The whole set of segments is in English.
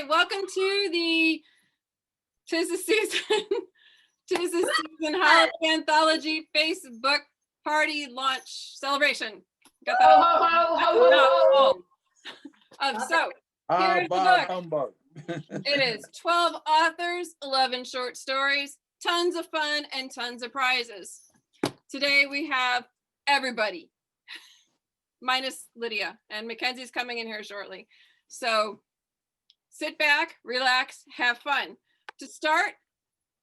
Okay, welcome to the Tis the Season Holiday Anthology Facebook Party Launch Celebration. Got that? So here's the book. It is 12 authors, 11 short stories, tons of fun, and tons of prizes. Today we have everybody, minus Lydia, and Mackenzie's coming in here shortly. So sit back, relax, have fun. To start,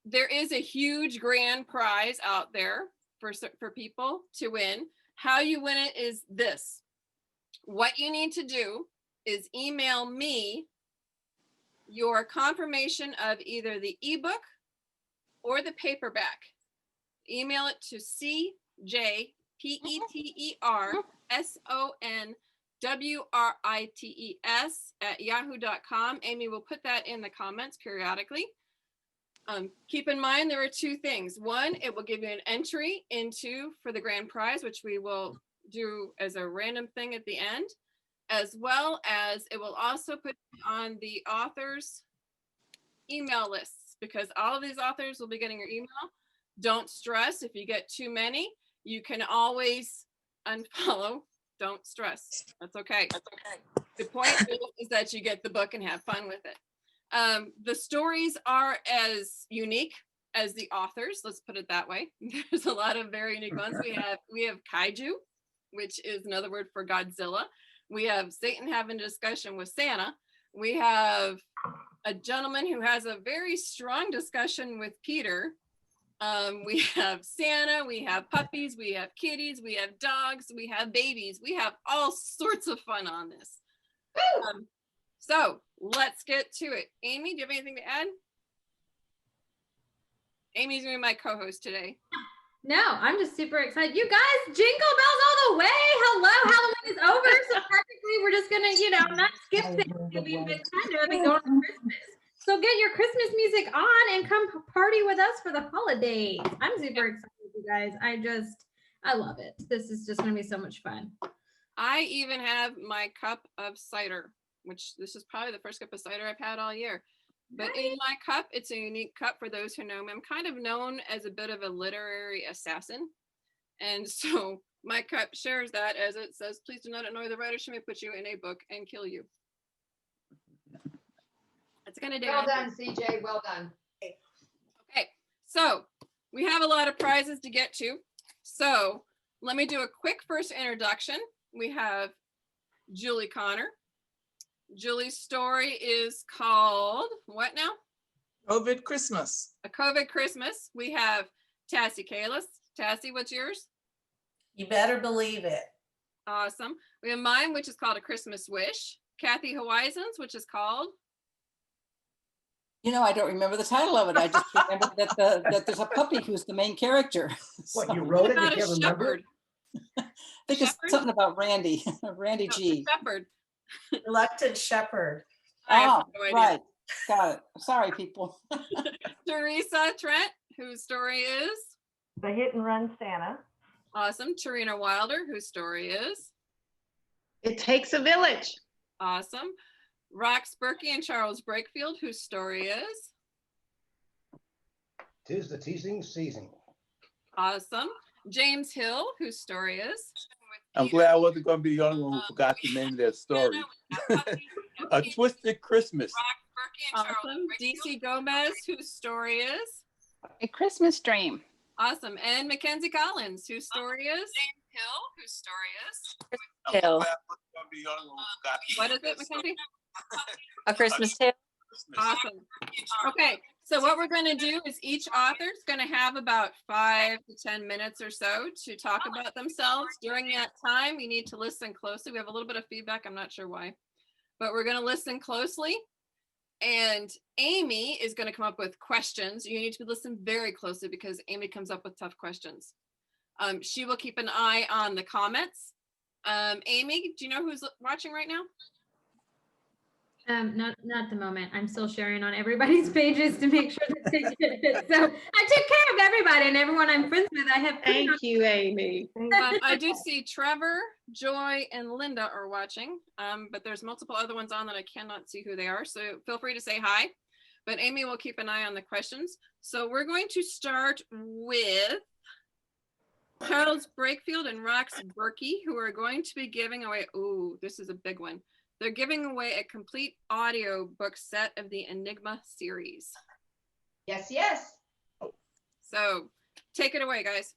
there is a huge grand prize out there for people to win. How you win it is this. What you need to do is email me your confirmation of either the ebook or the paperback. Email it to cjpetersonwrites@yahoo.com. Amy will put that in the comments periodically. Keep in mind there are two things. One, it will give you an entry for the grand prize, which we will do as a random thing at the end, as well as it will also put on the authors' email lists, because all of these authors will be getting your email. Don't stress if you get too many. You can always unfollow. Don't stress. That's okay. The point is that you get the book and have fun with it. The stories are as unique as the authors. Let's put it that way. There's a lot of very unique ones. We have Kaiju, which is another word for Godzilla. We have Satan having a discussion with Santa. We have a gentleman who has a very strong discussion with Peter. We have Santa, we have puppies, we have kitties, we have dogs, we have babies. We have all sorts of fun on this. So let's get to it. Amy, do you have anything to add? Amy's gonna be my co-host today. No, I'm just super excited. You guys, jingle bells all the way. Hello, Halloween is over. So practically we're just gonna, not skip Thanksgiving, but kind of and go on Christmas. So get your Christmas music on and come party with us for the holidays. I'm super excited, you guys. I love it. This is just gonna be so much fun. I even have my cup of cider, which this is probably the first cup of cider I've had all year. But in my cup, it's a unique cup for those who know me. I'm kind of known as a bit of a literary assassin. And so my cup shares that, as it says, please do not annoy the writer. She may put you in a book and kill you. That's kind of well done, CJ. Well done. Okay, so we have a lot of prizes to get to. So let me do a quick first introduction. We have Julie Connor. Julie's story is called what now? Coved Christmas. A Coved Christmas. We have Tassie Kalis. Tassie, what's yours? You better believe it. Awesome. We have mine, which is called A Christmas Wish. Kathy Horizons, which is called? I don't remember the title of it. I just remember that there's a puppy who's the main character. What, you wrote it? You can't remember? I think it's something about Randy. Randy G. Shepherd. Reluctant Shepherd. Oh, right. Got it. Sorry, people. Theresa Trent, whose story is? The Hit and Run Santa. Awesome. Tarina Wilder, whose story is? It Takes a Village. Awesome. Rox Berkey and Charles Brakefield, whose story is? 'Tis the Teasing Season. Awesome. James Hill, whose story is? I'm glad I wasn't going to be the only one who forgot the name of that story. A Twisted Christmas. Awesome. DC Gomez, whose story is? A Christmas Dream. Awesome. And Mackenzie Collins, whose story is? James Hill, whose story is? Hill. What is it, Mackenzie? A Christmas Tale. Awesome. Okay, so what we're going to do is each author is going to have about 5 to 10 minutes or so to talk about themselves. During that time, you need to listen closely. We have a little bit of feedback. I'm not sure why, but we're going to listen closely. And Amy is going to come up with questions. You need to listen very closely because Amy comes up with tough questions. She will keep an eye on the comments. Amy, do you know who's watching right now? Not at the moment. I'm still sharing on everybody's pages to make sure that they get it. So I took care of everybody and everyone I'm friends with. I have put it on- Thank you, Amy. I do see Trevor, Joy, and Linda are watching, but there's multiple other ones on that I cannot see who they are. So feel free to say hi, but Amy will keep an eye on the questions. So we're going to start with Charles Brakefield and Rox Berkey, who are going to be giving away, ooh, this is a big one. They're giving away a complete audio book set of the Enigma series. Yes, yes. So take it away, guys.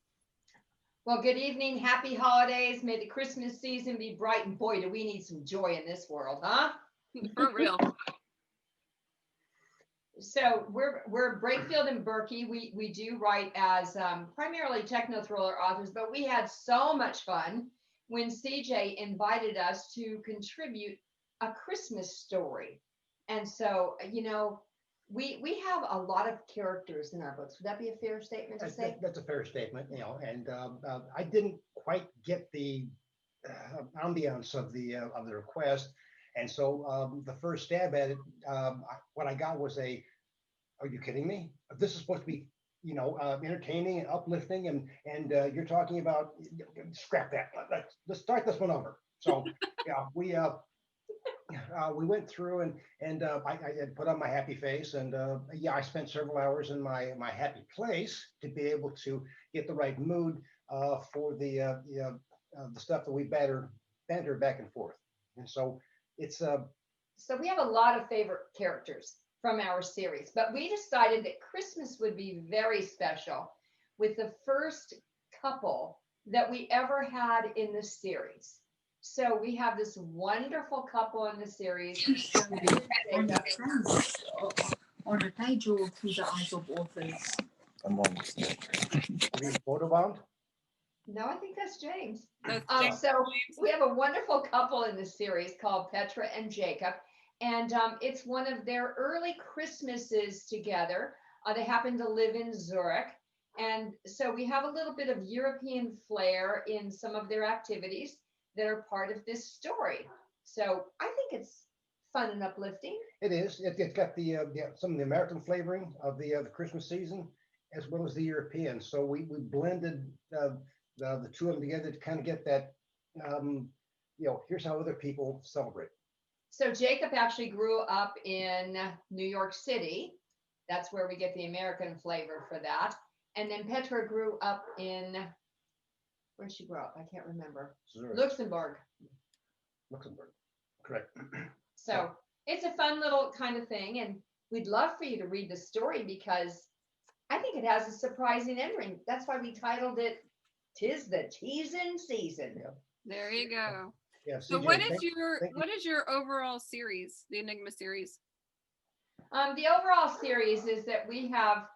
Well, good evening. Happy holidays. May the Christmas season be bright. And boy, do we need some joy in this world, huh? For real. So we're Brakefield and Berkey. We do write as primarily techno thriller authors, but we had so much fun when CJ invited us to contribute a Christmas story. And so, you know, we have a lot of characters in our books. Would that be a fair statement to say? That's a fair statement, you know, and I didn't quite get the ambiance of the request. And so the first stab at it, what I got was are you kidding me? This is supposed to be, you know, entertaining and uplifting, and you're talking about, scrap that. Let's start this one over. So yeah, we went through and I had put on my happy face, and yeah, I spent several hours in my happy place to be able to get the right mood for the stuff that we banter back and forth. And so it's So we have a lot of favorite characters from our series, but we decided that Christmas would be very special with the first couple that we ever had in the series. So we have this wonderful couple in the series. On the Kaiju through the eyes of authors. photobound. No, I think that's James. That's So we have a wonderful couple in the series called Petra and Jacob, and it's one of their early Christmases together. They happen to live in Zurich, and so we have a little bit of European flair in some of their activities that are part of this story. So I think it's fun and uplifting. It is. It's got the some of the American flavoring of the Christmas season, as well as the European. So we blended the two of them together to kind of get that, you know, here's how other people celebrate. So Jacob actually grew up in New York City. That's where we get the American flavor for that. And then Petra grew up in, where did she grow up? I can't remember. Zurich. Luxembourg. Correct. So it's a fun little kind of thing. And we'd love for you to read the story because I think it has a surprising ending. That's why we titled it, "'Tis the Teasin' Season." Yeah. There you go. Yeah. So CJ, what thank is your overall series, the Enigma series? The overall series is that we have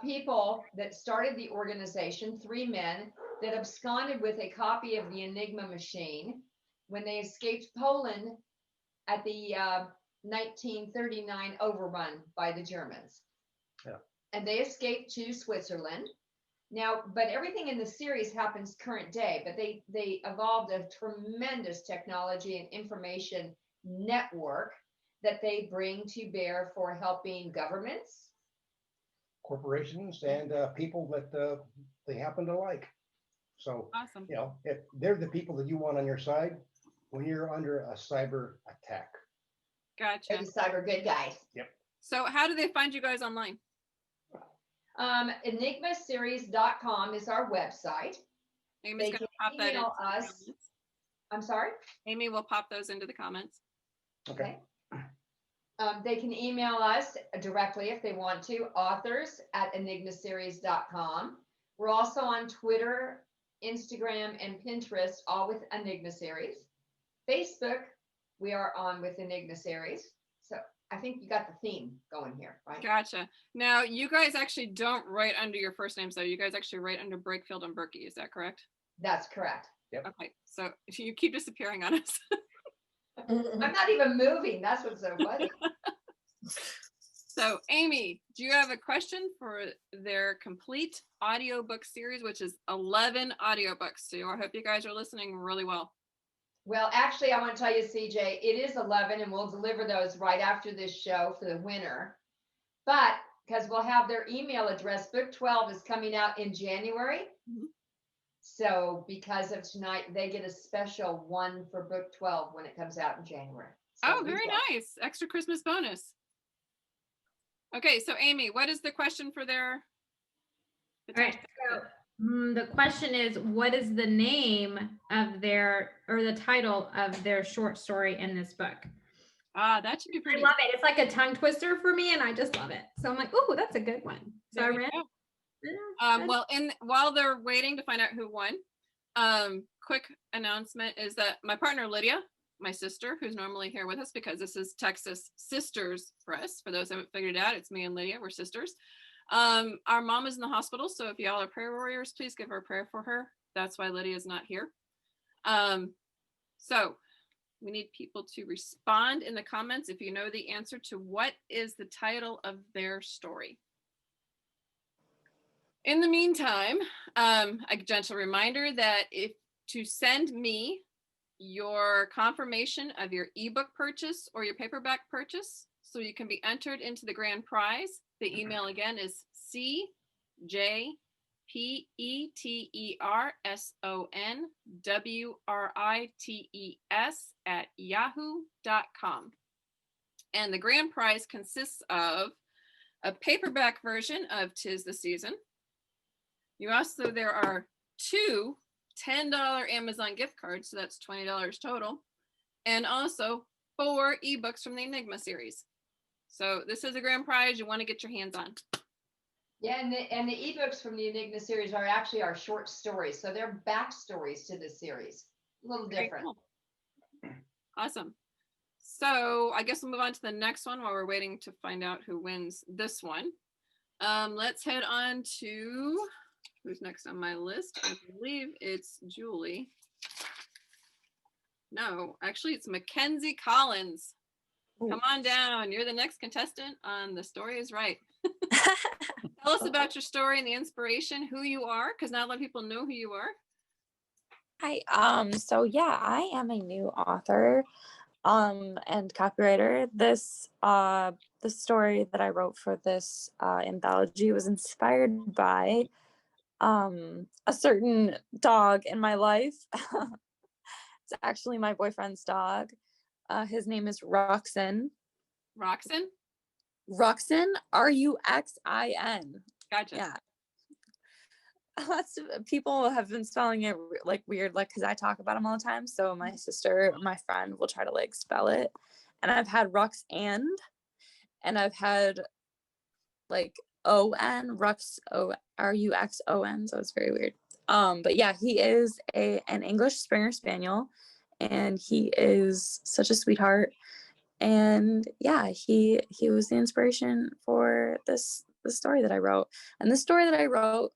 people that started the organization, 3 men that absconded with a copy of the Enigma machine when they escaped Poland at the 1939 overrun by the Germans. Yeah. And they escaped to Switzerland. Now, but everything in the series happens current day, but they evolved a tremendous technology and information network that they bring to bear for helping governments, corporations, and people that they happen to like. So, Awesome. you know, if they're the people that you want on your side when you're under a cyber attack. Gotcha. the cyber good guys. So how do they find you guys online? Enigmaseries.com is our website. Amy's They going to can pop that into email the us. comments. I'm sorry? Amy will pop those into the comments. Okay. They can email us directly if they want to, authors@enigmaseries.com. We're also on Twitter, Instagram, and Pinterest, all with Enigma Series. Facebook, we are on with Enigma Series. So I think you got the theme going here, right? Gotcha. Now, you guys actually don't write under your first names, though. You guys actually write under Brakefield and Berkey. Is that correct? That's correct. Okay. So if you keep disappearing on us. I'm not even moving. That's what's so funny. So, Amy, do you have a question for their complete audiobook series, which is 11 audiobooks? So I hope you guys are listening really well. Well, actually, I want to tell you, CJ, it is 11, and we'll deliver those right after this show for the winner. But because we'll have their email address, book 12 is coming out in January. Mhm. So because of tonight, they get a special one for book 12 when it comes out in January. So Oh, very nice. Extra Christmas bonus. Okay, so Amy, what is the question for their? All right. So the question is, what is the name of their, or the title of their short story in this book? Ah, that should be I pretty. love it. It's like a tongue twister for me, and I just love it. So I'm like, oh, that's a good one. So There I we ran. go. Well, while they're waiting to find out who won, quick announcement is that my partner Lydia, my sister, who's normally here with us because this is Texas Sisters Press. For those who haven't figured it out, it's me and Lydia. We're sisters. Our mom is in the hospital, so if y'all are prayer warriors, please give her a prayer for her. That's why Lydia is not here. So we need people to respond in the comments if you know the answer to what is the title of their story. In the meantime, a gentle reminder that if to send me your confirmation of your ebook purchase or your paperback purchase so you can be entered into the grand prize. The email again is cjpetersonwrites@yahoo.com. And the grand prize consists of a paperback version of 'Tis the Season. There are 2 $10 Amazon gift cards, so that's $20 total, and also 4 ebooks from the Enigma series. So this is a grand prize you want to get your hands on. Yeah, and the ebooks from the Enigma series are actually our short stories, so they're backstories to the series. A little different. Cool. Awesome. So I guess we'll move on to the next one while we're waiting to find out who wins this one. Let's head on to who's next on my list. I believe it's Julie. No, actually it's Mackenzie Collins. Come on down. You're the next contestant on The Story is Right. Tell us about your story and the inspiration, who you are, because not a lot of people know who you are. Hi. So yeah, I am a new author and copywriter. This the story that I wrote for this anthology was inspired by a certain dog in my life. It's actually my boyfriend's dog. His name is Ruxin. Ruxin? Ruxin, Ruxin. Gotcha. Yeah. Lots of people have been spelling it like weird, like because I talk about him all the time. So my sister, my friend, will try to like spell it. And I've had Rux and I've had like O-N, Rux, Ruxon. So it's very weird. But yeah, he is an English Springer Spaniel, and he is such a sweetheart. And yeah, he was the inspiration for the story that I wrote. And the story that I wrote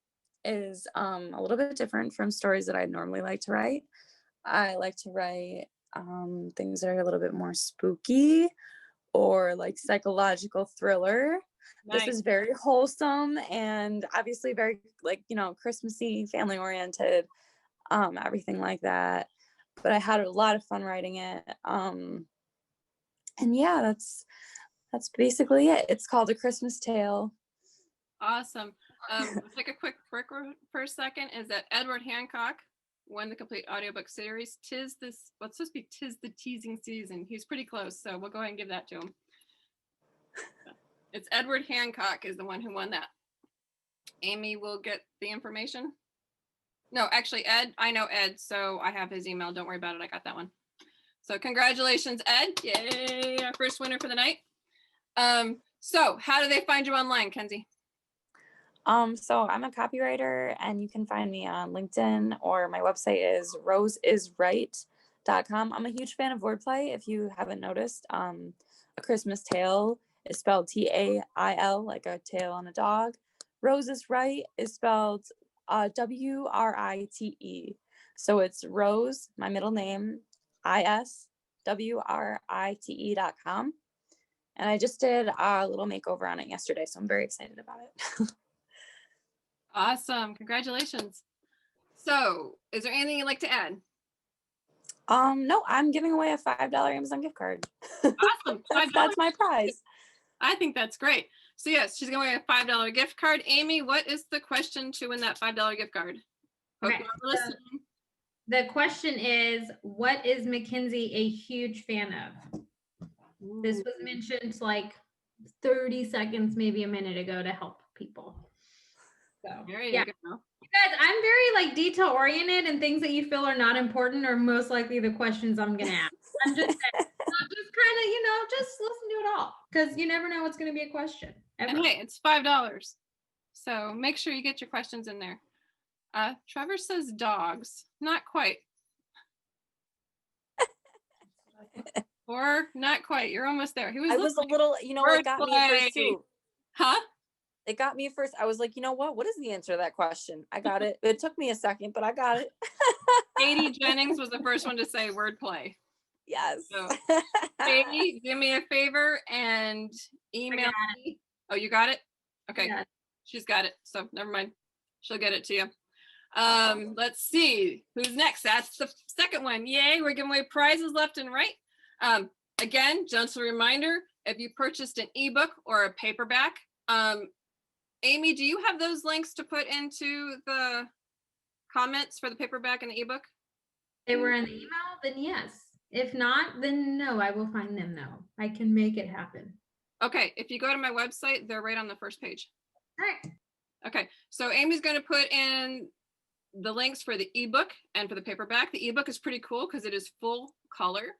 is a little bit different from stories that I normally like to write. I like to write things that are a little bit more spooky or like psychological thriller. Nice. This is very wholesome and obviously very like, Christmassy, family oriented, everything like that. But I had a lot of fun writing it. And yeah, that's basically it. It's called A Christmas Tale. Awesome. Take a quick break for a second. Is that Edward Hancock won the complete audiobook series. What's supposed to be Tis the Teasing Season. He's pretty close, so we'll go ahead and give that to him. It's Edward Hancock is the one who won that. Amy will get the information. No, actually, Ed, I know Ed, so I have his email. Don't worry about it. I got that one. So congratulations, Ed. Yay, our first winner for the night. So how do they find you online, Kenzie? So I'm a copywriter, and you can find me on LinkedIn, or my website is roseisright.com. I'm a huge fan of wordplay, if you haven't noticed. A Christmas Tale is spelled T-A-I-L, like a tail on a dog. Rose is Right is spelled W-R-I-T-E. So it's Rose, my middle name, ISWRITE.com. And I just did a little makeover on it yesterday, so I'm very excited about it. Awesome. Congratulations. So is there anything you'd like to add? No, I'm giving away a $5 Amazon gift card. Awesome. That's my prize. I think that's great. So yes, she's going to get a $5 gift card. Amy, what is the question to win that $5 gift card? Hope Okay, you're listening. The question is, what is Mackenzie a huge fan of? This was mentioned like 30 seconds, maybe a minute ago to help people. So There you yeah. go. You guys, I'm very like detail oriented, and things that you feel are not important are most likely the questions I'm gonna ask. I'm just saying, so just kind of, just listen to it all, because you never know what's gonna be a question. And hey, it's $5. So make sure you get your questions in there. Trevor says dogs. Not quite. Or not quite. You're almost there. I was a little, it got me at first too. Huh? It got me at first. I was like, you know what is the answer to that question? I got it. It took me a second, but I got it. Katie Jennings was the first one to say wordplay. Yes. So, Katie, do me a favor and email me. Oh, you got it? Okay. She's got it. So never mind. She'll get it to you. Let's see who's next. That's the second one. Yay, we're giving away prizes left and right. Again, gentle reminder, if you purchased an ebook or a paperback, Amy, do you have those links to put into the comments for the paperback and the ebook? They were in the email, then yes. If not, then no, I will find them though. I can make it happen. Okay, if you go to my website, they're right on the first page. All right. Okay, so Amy's going to put in the links for the ebook and for the paperback. The ebook is pretty cool because it is full color.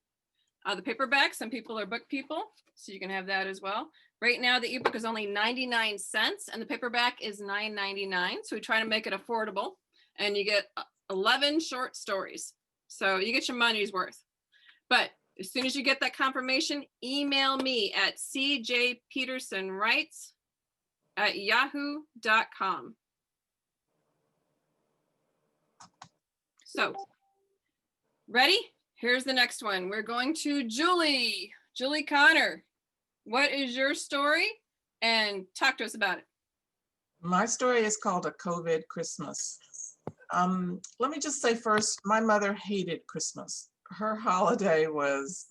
The paperback, some people are book people, so you can have that as well. Right now, the ebook is only 99 cents and the paperback is $9.99. So we try to make it affordable, and you get 11 short stories. So you get your money's worth. But as soon as you get that confirmation, email me at cjpetersonwrites@yahoo.com. So, ready? Here's the next one. We're going to Julie. Julie Connor, what is your story? And talk to us about it. My story is called A Coved Christmas. Let me just say first, my mother hated Christmas. Her holiday was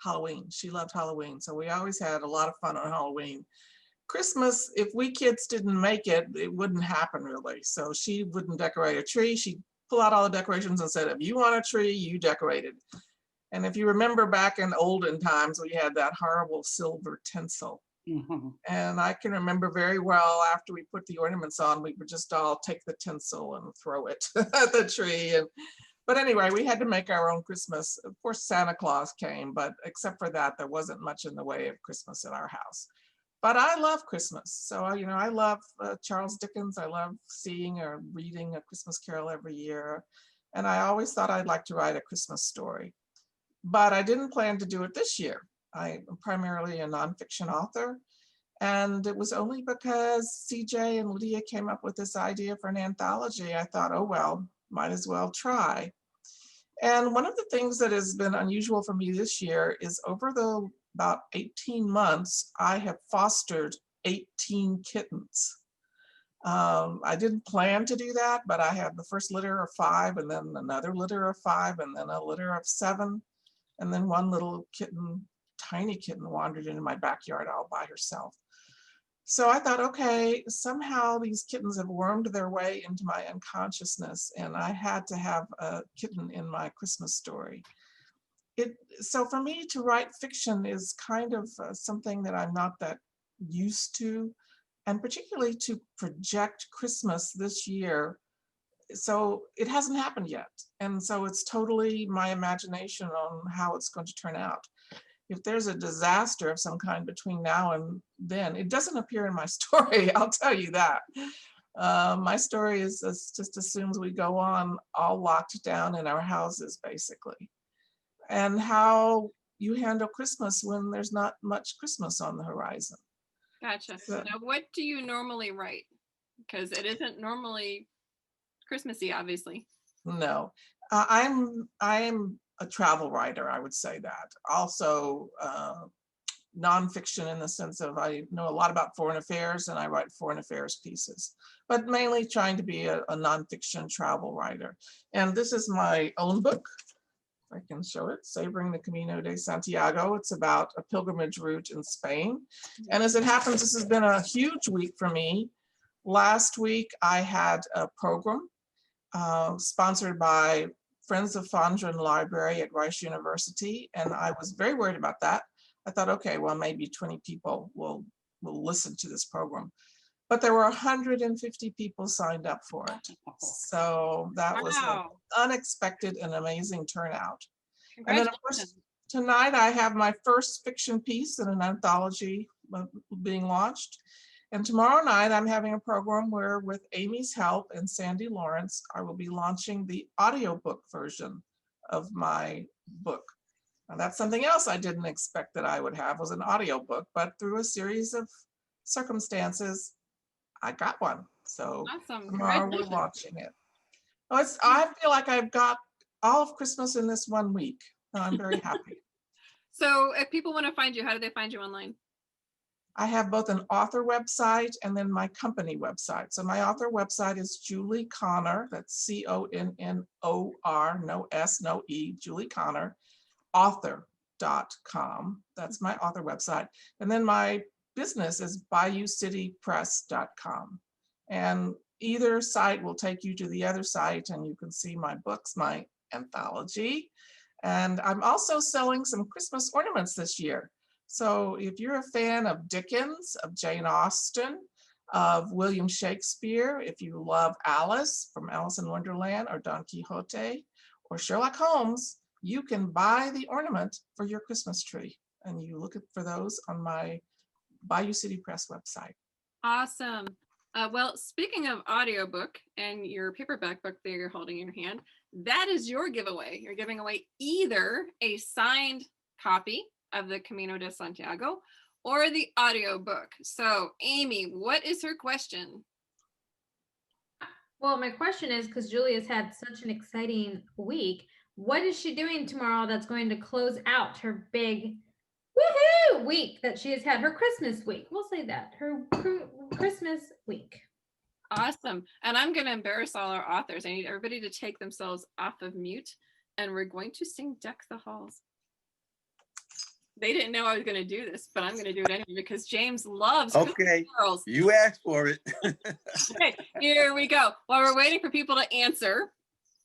Halloween. She loved Halloween. So we always had a lot of fun on Halloween. Christmas, if we kids didn't make it, it wouldn't happen really. So she wouldn't decorate a tree. She'd pull out all the decorations and said, if you want a tree, you decorate it. And if you remember back in olden times, we had that horrible silver tinsel. Mm-hmm. And I can remember very well after we put the ornaments on, we would just all take the tinsel and throw it at the tree. But anyway, we had to make our own Christmas. Of course, Santa Claus came, but except for that, there wasn't much in the way of Christmas in our house. But I love Christmas. So, I love Charles Dickens. I love seeing or reading A Christmas Carol every year. And I always thought I'd like to write a Christmas story. But I didn't plan to do it this year. I'm primarily a nonfiction author. And it was only because CJ and Lydia came up with this idea for an anthology. I thought, oh, well, might as well try. And one of the things that has been unusual for me this year is over the about 18 months, I have fostered 18 kittens. I didn't plan to do that, but I had the first litter of 5, and then another litter of 5, and then a litter of 7. And then one little kitten, tiny kitten, wandered into my backyard all by herself. So I thought, okay, somehow these kittens have wormed their way into my unconsciousness, and I had to have a kitten in my Christmas story. So for me to write fiction is kind of something that I'm not that used to, and particularly to project Christmas this year. So it hasn't happened yet. And so it's totally my imagination on how it's going to turn out. If there's a disaster of some kind between now and then, it doesn't appear in my story, I'll tell you that. My story just assumes we go on all locked down in our houses, basically. And how you handle Christmas when there's not much Christmas on the horizon. Gotcha. So now, what do you normally write? Because it isn't normally Christmassy, obviously. No, I'm a travel writer, I would say that. Also, nonfiction in the sense of I know a lot about foreign affairs and I write foreign affairs pieces, but mainly trying to be a nonfiction travel writer. And this is my own book. I can show it, Savoring the Camino de Santiago. It's about a pilgrimage route in Spain. And as it happens, this has been a huge week for me. Last week, I had a program sponsored by Friends of Fondren Library at Rice University, and I was very worried about that. I thought, okay, well, maybe 20 people will listen to this program. But there were 150 people signed up for it. So that was an unexpected and amazing turnout. And then of course, tonight I have my first fiction piece in an anthology being launched. And tomorrow night I'm having a program where, with Amy's help and Sandy Lawrence, I will be launching the audiobook version of my book. Now that's something else I didn't expect that I would have, was an audiobook, but through a series of circumstances, I got one. So tomorrow we're launching it. I feel like I've got all of Christmas in this one week. And I'm very happy. So if people want to find you, how do they find you online? I have both an author website and then my company website. So my author website is Julie Connor. That's CONNOR, no S, no E, Julie Connor, author.com. That's my author website. And then my business is BayouCityPress.com. And either site will take you to the other site and you can see my books, my anthology. And I'm also selling some Christmas ornaments this year. So if you're a fan of Dickens, of Jane Austen, of William Shakespeare, if you love Alice from Alice in Wonderland or Don Quixote or Sherlock Holmes, you can buy the ornament for your Christmas tree. And you look for those on my Bayou City Press website. Awesome. Well, speaking of audiobook and your paperback book that you're holding in your hand, that is your giveaway. You're giving away either a signed copy of the Camino de Santiago or the audiobook. So, Amy, what is her question? Well, my question is, because Julia's had such an exciting week, what is she doing tomorrow that's going to close out her big woohoo week that she has had, her Christmas week? We'll say that, her Christmas week. Awesome. And I'm going to embarrass all our authors. I need everybody to take themselves off of mute, and we're going to sing Deck the Halls. They didn't know I was going to do this, but I'm going to do it anyway because James loves Christmas carols. You asked for it. Okay, here we go. While we're waiting for people to answer,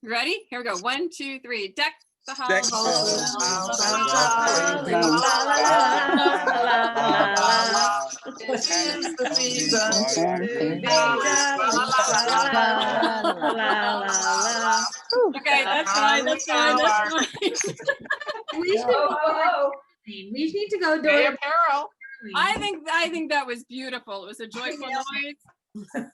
ready? Here we go. 1, 2, 3. Deck the halls. Tis the season. Okay, that's fine. That's fine. That's fine. We need to go do it. I think that was beautiful. It was a joyful noise and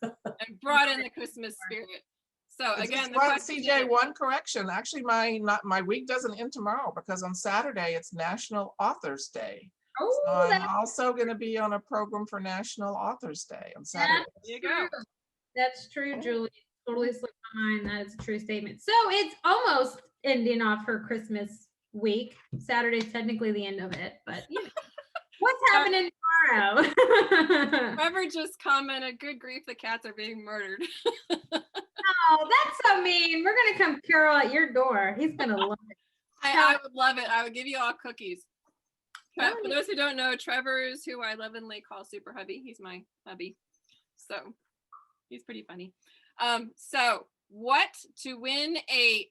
brought in the Christmas spirit. So again, CJ, one correction. Actually, my week doesn't end tomorrow because on Saturday it's National Authors Day. Oh, so I'm also going to be on a program for National Authors Day on Saturday. There you go. That's true, Julie. Totally slipped my mind. That is a true statement. So it's almost ending off her Christmas week. Saturday's technically the end of it, but you know, what's happening tomorrow? Trevor just commented, "Good grief, the cats are being murdered." Oh, that's so mean. We're gonna come carol at your door. He's gonna love it. I would love it. I would give you all cookies. For those who don't know, Trevor is who I lovingly call Super Hubby. He's my hubby, so he's pretty funny. So what to win a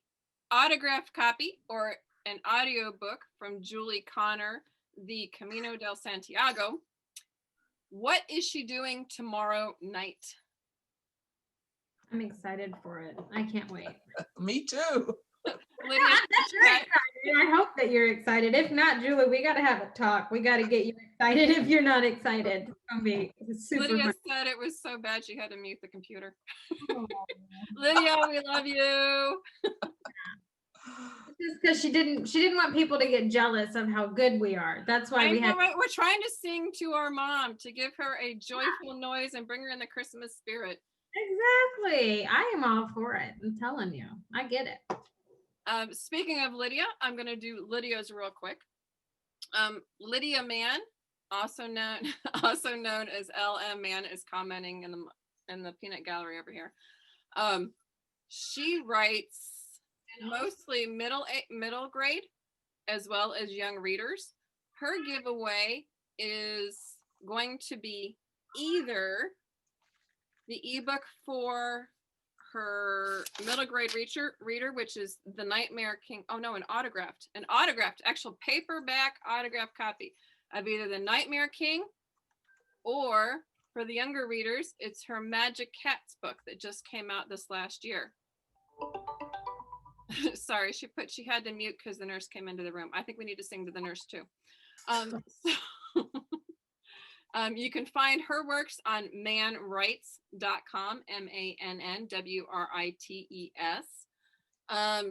autographed copy or an audiobook from Julie Connor, the Camino del Santiago? What is she doing tomorrow night? I'm excited for it. I can't wait. Me too. Lydia, that's very exciting. I hope that you're excited. If not, Julie, we got to have a talk. We got to get you excited if you're not excited. It's gonna be super Lydia fun. said it was so bad she had to mute the computer. Lydia, we love you. Just because she didn't want people to get jealous of how good we are. That's why we're trying to sing to our mom to give her a joyful noise and bring her in the Christmas spirit. Exactly. I am all for it. I'm telling you. I get it. Speaking of Lydia, I'm going to do Lydia's real quick. Lydia Mann, also known as LM Mann, is commenting in the peanut gallery over here. She writes mostly middle grade as well as young readers. Her giveaway is going to be either the ebook for her middle grade reader, which is The Nightmare King. Oh no, an autographed actual paperback autographed copy of either The Nightmare King, or for the younger readers, it's her Magic Cats book that just came out this last year. Sorry, she had to mute because the nurse came into the room. I think we need to sing to the nurse too. You can find her works on manwrites.com, MANNWRITES.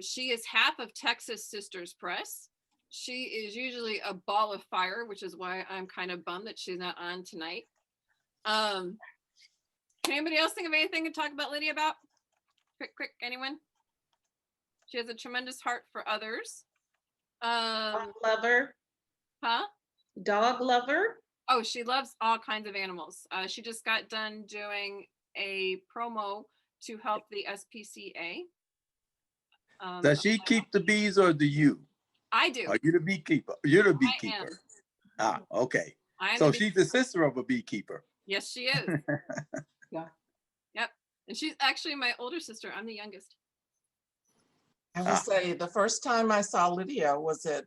She is half of Texas Sisters Press. She is usually a ball of fire, which is why I'm kind of bummed that she's not on tonight. Can anybody else think of anything to talk about Lydia about? Quick, anyone? She has a tremendous heart for others. Dog lover. Huh? Dog lover. Oh, she loves all kinds of animals. She just got done doing a promo to help the SPCA. Does she keep the bees or do you? I do. Are you the beekeeper? You're the beekeper. Ah, okay. So she's the sister of a beekeeper. Yes, she is. Yeah. Yep. And she's actually my older sister. I'm the youngest. I will say the first time I saw Lydia was at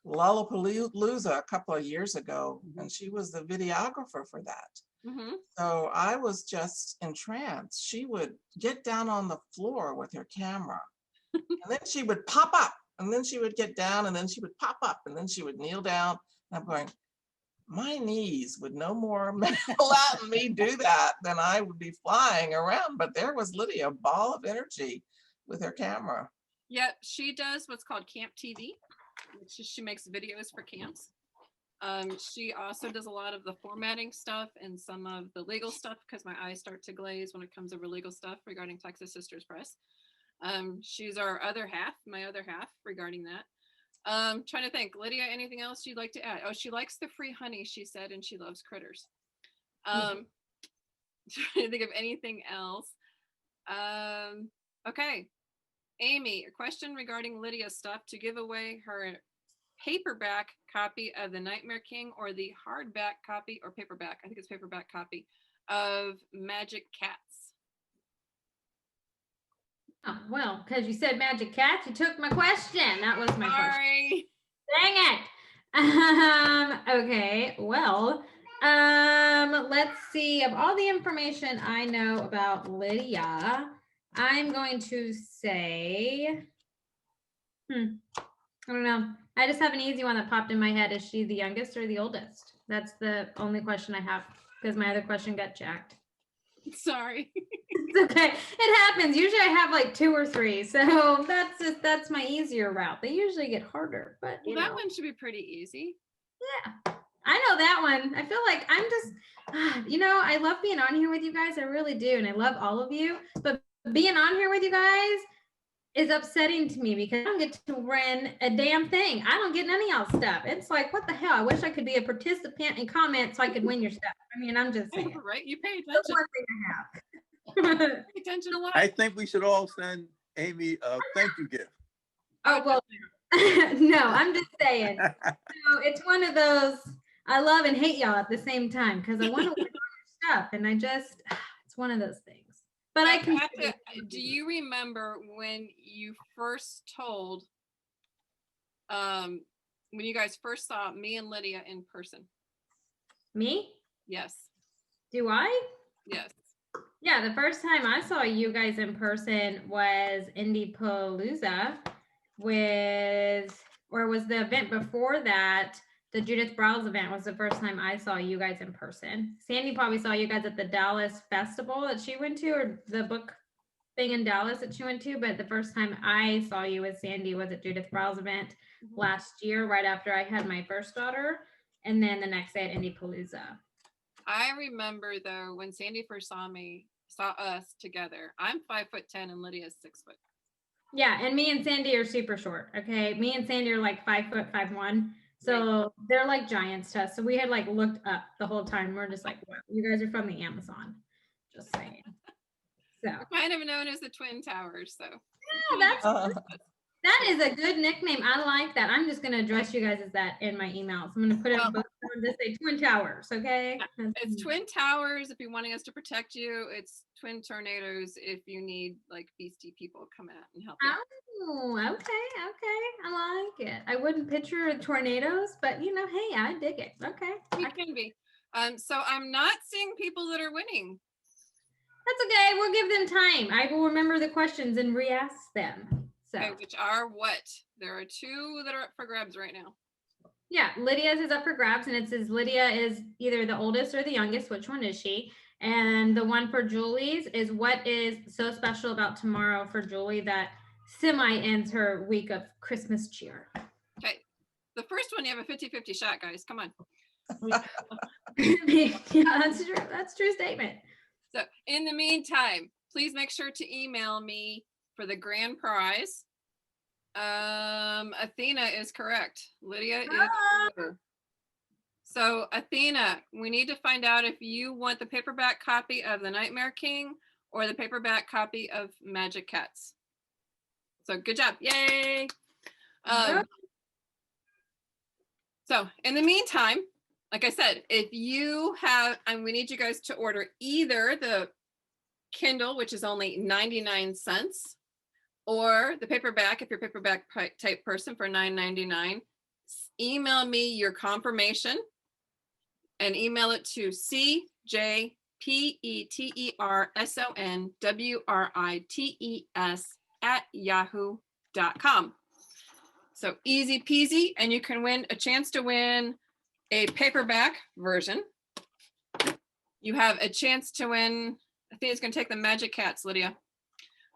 Lollapalooza a couple of years ago, and she was the videographer for that. So I was just entranced. She would get down on the floor with her camera, and then she would pop up, and then she would get down, and then she would pop up, and then she would kneel down. And I'm going, my knees would no more let me do that than I would be flying around. But there was Lydia, a ball of energy with her camera. Yeah, she does what's called Camp TV. She makes videos for camps. She also does a lot of the formatting stuff and some of the legal stuff, because my eyes start to glaze when it comes over legal stuff regarding Texas Sisters Press. She's our other half, my other half regarding that. Trying to think, Lydia, anything else you'd like to add? Oh, she likes the free honey, she said, and she loves critters. Trying to think of anything else. Okay, Amy, a question regarding Lydia's stuff: to give away her paperback copy of The Nightmare King or the hardback copy, or paperback, I think it's paperback copy of Magic Cats. Oh, well, because you said Magic Cats, you took my question. That was my question. Dang it. Okay, well, let's see. Of all the information I know about Lydia, I'm going to say, I don't know. I just have an easy one that popped in my head. Is she the youngest or the oldest? That's the only question I have, because my other question got jacked. Sorry. It's okay. It happens. Usually I have like 2 or 3. So that's my easier route. They usually get harder, but well, that one should be pretty easy. Yeah. I know that one. I feel like I'm just, I love being on here with you guys. I really do. And I love all of you. But being on here with you guys is upsetting to me because I don't get to win a damn thing. I don't get any of y'all stuff. It's like, what the hell? I wish I could be a participant and comment so I could win your stuff. I mean, I'm just saying. Right? You pay attention. That's one thing I have. Pay attention a lot. I think we should all send Amy a thank you gift. Oh, well, no, I'm just saying. It's one of those, I love and hate y'all at the same time because I want to win all your stuff. And it's one of those things. But I can. Do you remember when you first told, when you guys first saw me and Lydia in person? Me? Yes. Do I? Yes. Yeah, the first time I saw you guys in person was Indie Palooza or was the event before that, the Judith Browse event was the first time I saw you guys in person. Sandy probably saw you guys at the Dallas festival that she went to, or the book thing in Dallas that she went to. But the first time I saw you with Sandy was at Judith Browse event last year, right after I had my first daughter. And then the next day at Indie Palooza. I remember though, when Sandy first saw us together, I'm 5'10" and Lydia's 6 foot. Yeah. And me and Sandy are super short. Okay. Me and Sandy are like 5 foot 5'1". So they're like giants to us. So we had like looked up the whole time. We're just like, wow, you guys are from the Amazon. Just saying. So We're kind of known as the Twin Towers. So yeah, that is a good nickname. I like that. I'm just gonna address you guys as that in my emails. I'm gonna put it on both of them to say Twin Towers. Okay. it's Twin Towers if you're wanting us to protect you. It's Twin Tornadoes if you need like beastie people come out and help you. Oh, okay. I like it. I wouldn't picture tornadoes, but hey, I dig it. Okay. It can be. So I'm not seeing people that are winning. That's okay. We'll give them time. I will remember the questions and re-ask them. So. Okay, which are what? There are 2 that are up for grabs right now. Yeah, Lydia's is up for grabs, and it says Lydia is either the oldest or the youngest. Which one is she? And the one for Julie's is what is so special about tomorrow for Julie that ends her week of Christmas cheer. Okay, the first one you have a 50-50 shot, guys. Come on. Yeah, that's true. That's a true statement. So in the meantime, please make sure to email me for the grand prize. Athena is correct. Lydia is over. So Athena, we need to find out if you want the paperback copy of The Nightmare King or the paperback copy of Magic Cats. So good job. Yay. So in the meantime, like I said, if you have, and we need you guys to order either the Kindle, which is only 99 cents, or the paperback, if you're a paperback type person, for $9.99. Email me your confirmation and email it to cjpetersonwrites@yahoo.com. So easy peasy, and you can win a chance to win a paperback version. You have a chance to win, I think it's going to take the Magic Cats, Lydia.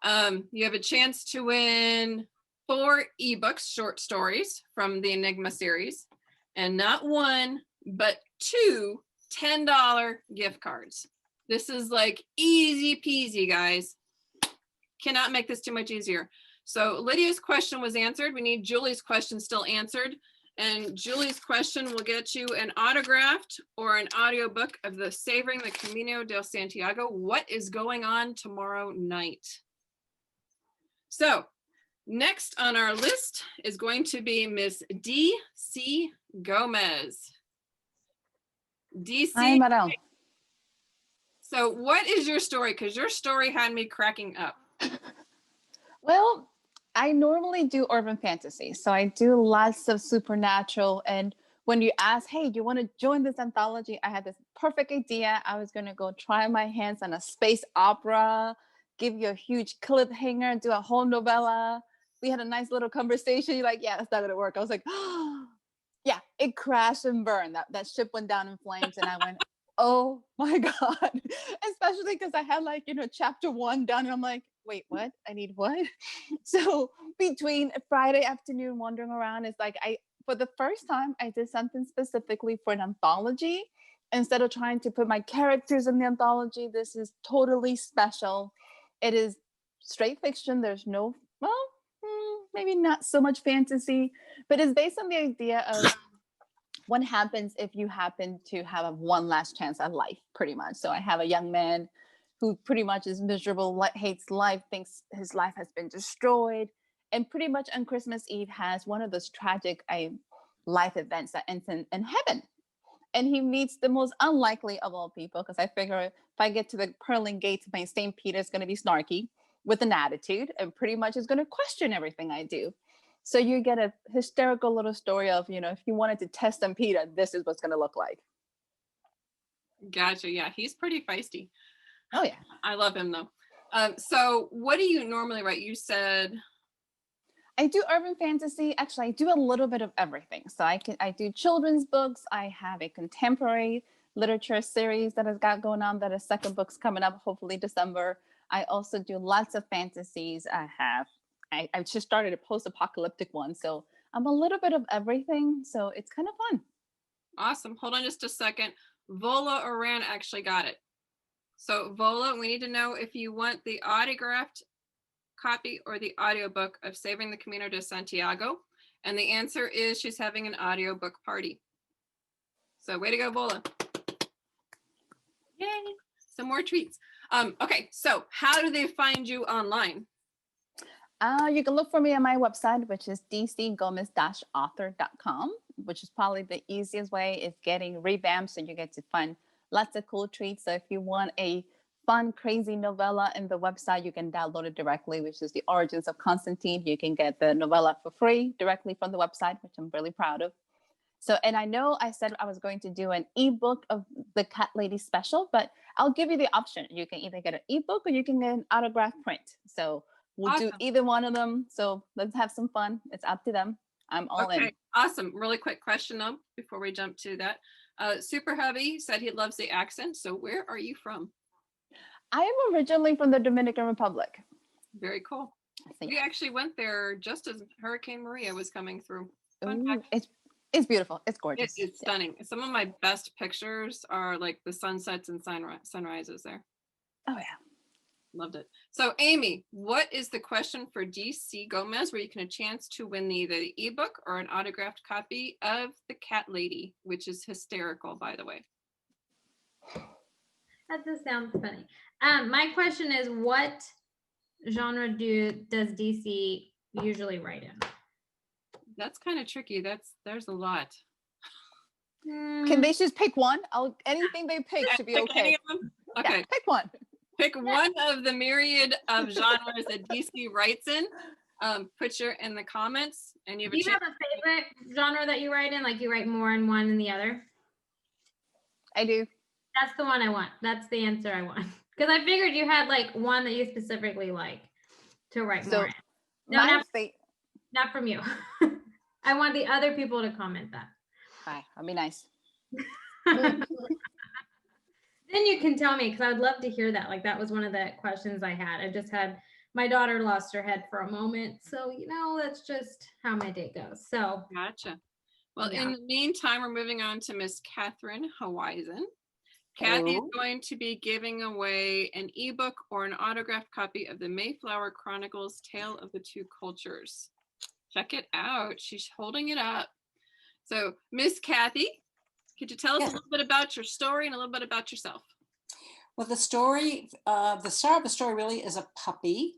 You have a chance to win 4 ebooks, short stories from the Enigma series, and not 1, but 2 $10 gift cards. This is like easy peasy, guys. Cannot make this too much easier. So Lydia's question was answered. We need Julie's question still answered. And Julie's question will get you an autographed or an audiobook of the Savoring the Camino del Santiago. What is going on tomorrow night? So next on our list is going to be Miss D.C. Gomez. D.C. Hi, madam. So what is your story? Because your story had me cracking up. Well, I normally do urban fantasy, so I do lots of supernatural. And when you ask, hey, you want to join this anthology? I had this perfect idea. I was going to go try my hands on a space opera, give you a huge cliffhanger, do a whole novella. We had a nice little conversation. You're like, yeah, that's not going to work. I was like, oh, yeah, it crashed and burned. That ship went down in flames. And I went, oh my God. Especially because I had chapter 1 done. And I'm like, wait, what? I need what? So between Friday afternoon wandering around, it's like for the first time, I did something specifically for an anthology. Instead of trying to put my characters in the anthology, this is totally special. It is straight fiction. There's no, maybe not so much fantasy, but it's based on the idea of what happens if you happen to have one last chance at life, pretty much. So I have a young man who pretty much is miserable, hates life, thinks his life has been destroyed, and pretty much on Christmas Eve has one of those tragic life events that ends in heaven. And he meets the most unlikely of all people, because I figure if I get to the pearling gates, my St. Peter's going to be snarky with an attitude and pretty much is going to question everything I do. So you get a hysterical little story of, if you wanted to test St. Peter, this is what's going to look like. Gotcha. Yeah, he's pretty feisty. Oh, yeah. I love him, though. So what do you normally write? You said... I do urban fantasy. Actually, I do a little bit of everything. So I do children's books. I have a contemporary literature series that I've got going on, that a second book's coming up, hopefully December. I also do lots of fantasies. I just started a post-apocalyptic one. So I'm a little bit of everything. So it's kind of fun. Awesome. Hold on just a second. Vola Oran actually got it. So Vola, we need to know if you want the autographed copy or the audiobook of Savoring the Camino de Santiago. And the answer is she's having an audiobook party. So way to go, Vola. Yay. Some more treats. Okay, so how do they find you online? You can look for me on my website, which is dcgomez-author.com, which is probably the easiest way. It's getting revamped, so you get to find lots of cool treats. So if you want a fun, crazy novella in the website, you can download it directly, which is The Origins of Constantine. You can get the novella for free directly from the website, which I'm really proud of. So, and I know I said I was going to do an ebook of the Cat Lady special, but I'll give you the option. You can either get an ebook or you can get an autographed print. So we'll do either one of them. So let's have some fun. It's up to them. I'm all in. Awesome. Really quick question though, before we jump to that. Super Hubby said he loves the accent. So where are you from? I am originally from the Dominican Republic. Very cool. We actually went there just as Hurricane Maria was coming through. Ooh, it's beautiful. It's gorgeous. It's stunning. Some of my best pictures are like the sunsets and sunrises there. Oh yeah. Loved it. So Amy, what is the question for DC Gomez where you can have a chance to win either the ebook or an autographed copy of The Cat Lady, which is hysterical, by the way. That just sounds funny. My question is, what genre does DC usually write in? That's kind of tricky. There's a lot. Can they just pick one? Anything they pick should be okay. Any of them? Okay. Yeah, pick one. Pick one of the myriad of genres that DC writes in. Put your in the comments, and you have Do you have a favorite genre that you write in? Like you write more in one than the other? I do. That's the one I want. That's the answer I want. Because I figured you had like one that you specifically like to write more in. No, not from you. I want the other people to comment that. Hi, I'll be nice. Then you can tell me, because I would love to hear that. Like that was one of the questions I had. I just had my daughter lost her head for a moment. So, that's just how my day goes. So gotcha. Well, in the meantime, we're moving on to Miss Katherine Hawaisen. Kathy is going to be giving away an ebook or an autographed copy of the Mayflower Chronicles, Tale of the Two Cultures. Check it out. She's holding it up. So, Miss Kathy, could you tell us a little bit about your story and a little bit about yourself? Well, the star of the story really is a puppy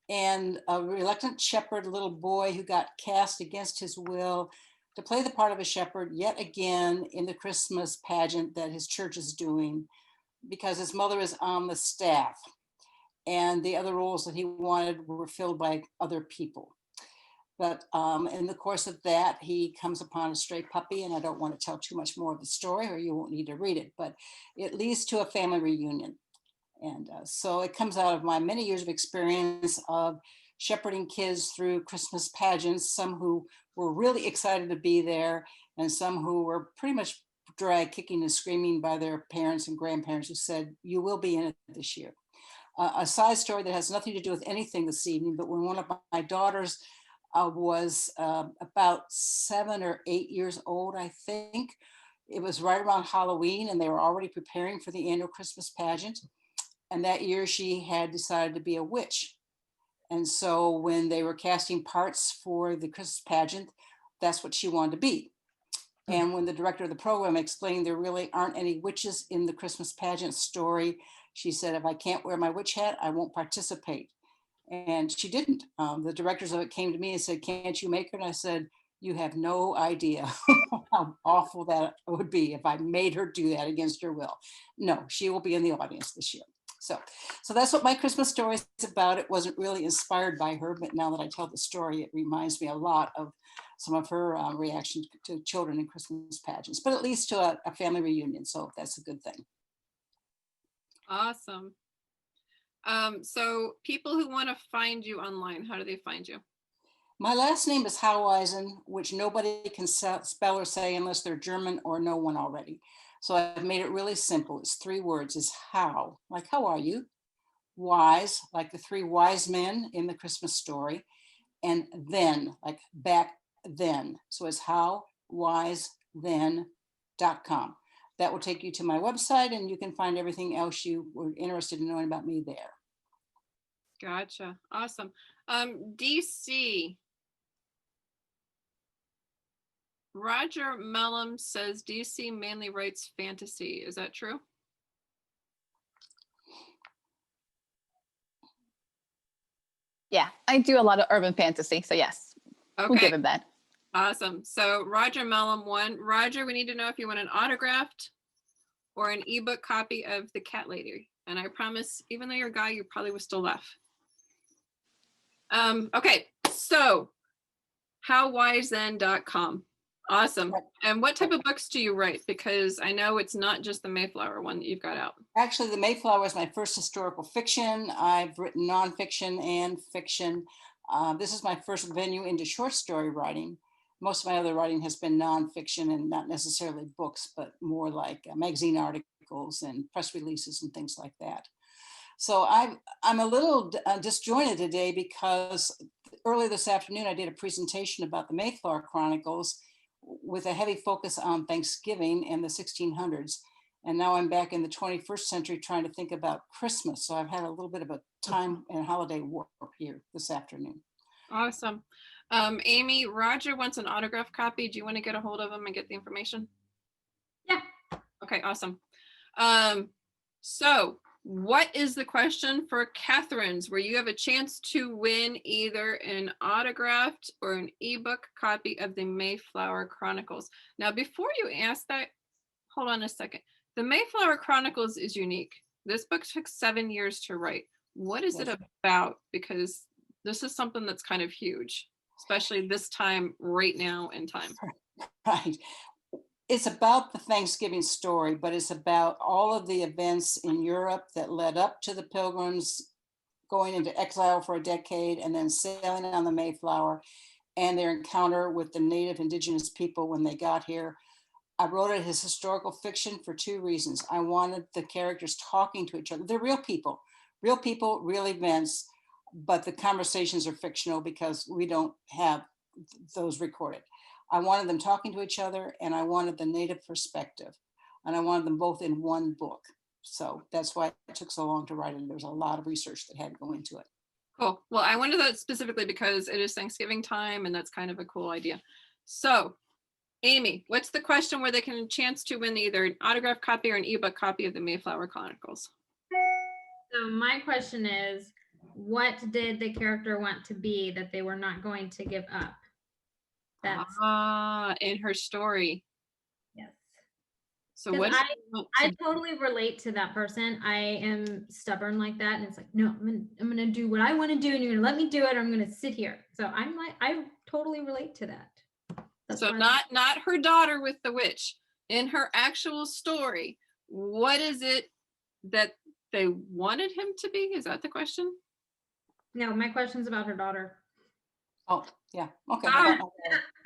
and a reluctant shepherd little boy who got cast against his will to play the part of a shepherd yet again in the Christmas pageant that his church is doing because his mother is on the staff and the other roles that he wanted were filled by other people. But in the course of that, he comes upon a stray puppy, and I don't want to tell too much more of the story or you won't need to read it, but it leads to a family reunion. And so it comes out of my many years of experience of shepherding kids through Christmas pageants, some who were really excited to be there and some who were pretty much dragged kicking and screaming by their parents and grandparents who said, you will be in it this year. A side story that has nothing to do with anything this evening, but when one of my daughters was about 7 or 8 years old, I think. It was right around Halloween and they were already preparing for the annual Christmas pageant. And that year she had decided to be a witch. And so when they were casting parts for the Christmas pageant, that's what she wanted to be. And when the director of the program explained there really aren't any witches in the Christmas pageant story, she said, if I can't wear my witch hat, I won't participate. And she didn't. The directors of it came to me and said, can't you make her? And I said, you have no idea how awful that would be if I made her do that against her will. No, she will be in the audience this year. So that's what my Christmas story is about. It wasn't really inspired by her, but now that I tell the story, it reminds me a lot of some of her reactions to children in Christmas pageants, but it leads to a family reunion. So that's a good thing. Awesome. So people who want to find you online, how do they find you? My last name is Hawaisen, which nobody can spell or say unless they're German or know one already. So I've made it really simple. It's 3 words. It's how, like how are you? Wise, like the 3 wise men in the Christmas story. And then, like back then. So it's howwiseden.com. That will take you to my website and you can find everything else you were interested in knowing about me there. Gotcha. Awesome. DC. Roger Mellum says DC mainly writes fantasy. Is that true? Yeah, I do a lot of urban fantasy. So yes, we'll Okay, give him that. awesome. So Roger Mellum won. Roger, we need to know if you want an autographed or an ebook copy of The Cat Lady. And I promise, even though you're a guy, you probably would still laugh. Okay, so howwisethen.com. Awesome. And what type of books do you write? Because I know it's not just the Mayflower one that you've got out. Actually, the Mayflower is my first historical fiction. I've written nonfiction and fiction. This is my first venue into short story writing. Most of my other writing has been nonfiction and not necessarily books, but more like magazine articles and press releases and things like that. So I'm a little disjointed today because early this afternoon I did a presentation about the Mayflower Chronicles with a heavy focus on Thanksgiving and the 1600s. And now I'm back in the 21st century trying to think about Christmas. So I've had a little bit of a time and holiday warp here this afternoon. Awesome. Amy, Roger wants an autograph copy. Do you want to get a hold of him and get the information? Yeah. Okay, awesome. So what is the question for Katherine's, where you have a chance to win either an autographed or an ebook copy of the Mayflower Chronicles? Now, before you ask that, hold on a second. The Mayflower Chronicles is unique. This book took 7 years to write. What is it about? Because this is something that's kind of huge, especially this time right now in time. Right. It's about the Thanksgiving story, but it's about all of the events in Europe that led up to the Pilgrims going into exile for a decade and then sailing on the Mayflower and their encounter with the native indigenous people when they got here. I wrote it as historical fiction for 2 reasons. I wanted the characters talking to each other. They're real people, real events, but the conversations are fictional because we don't have those recorded. I wanted them talking to each other and I wanted the native perspective and I wanted them both in one book. So that's why it took so long to write it. There's a lot of research that had to go into it. Cool. Well, I wanted that specifically because it is Thanksgiving time and that's kind of a cool idea. So Amy, what's the question where they can chance to win either an autographed copy or an ebook copy of the Mayflower Chronicles? So my question is, what did the character want to be that they were not going to give up? That's in her story. Yes. So what I totally relate to that person. I am stubborn like that, and it's like, no, I'm gonna do what I want to do, and you're gonna let me do it. Or I'm gonna sit here. So I'm like, I totally relate to that. That's so not her daughter with the witch. In her actual story, what is it that they wanted him to be? Is that the question? No, my question's about her daughter. Oh, yeah. Okay.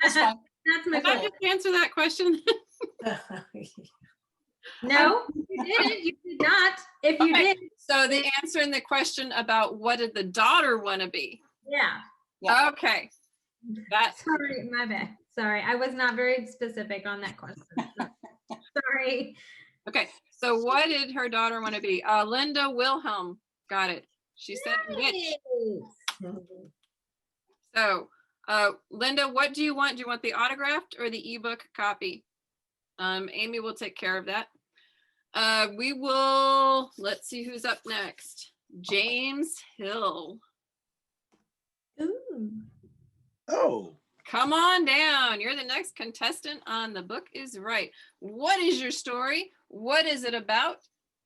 That's fine. That's my Can I just answer that question? No, you didn't. You did not. If you did. So the answer in the question about what did the daughter want to be? Yeah. Okay. That's sorry, my bad. Sorry, I was not very specific on that question. Sorry. Okay, so what did her daughter want to be? Linda Wilhelm. Got it. She said witch. So, Linda, what do you want? Do you want the autographed or the ebook copy? Amy will take care of that. We will, let's see who's up next. James Hill. Ooh. Oh. Come on down. You're the next contestant on The Book is Right. What is your story? What is it about?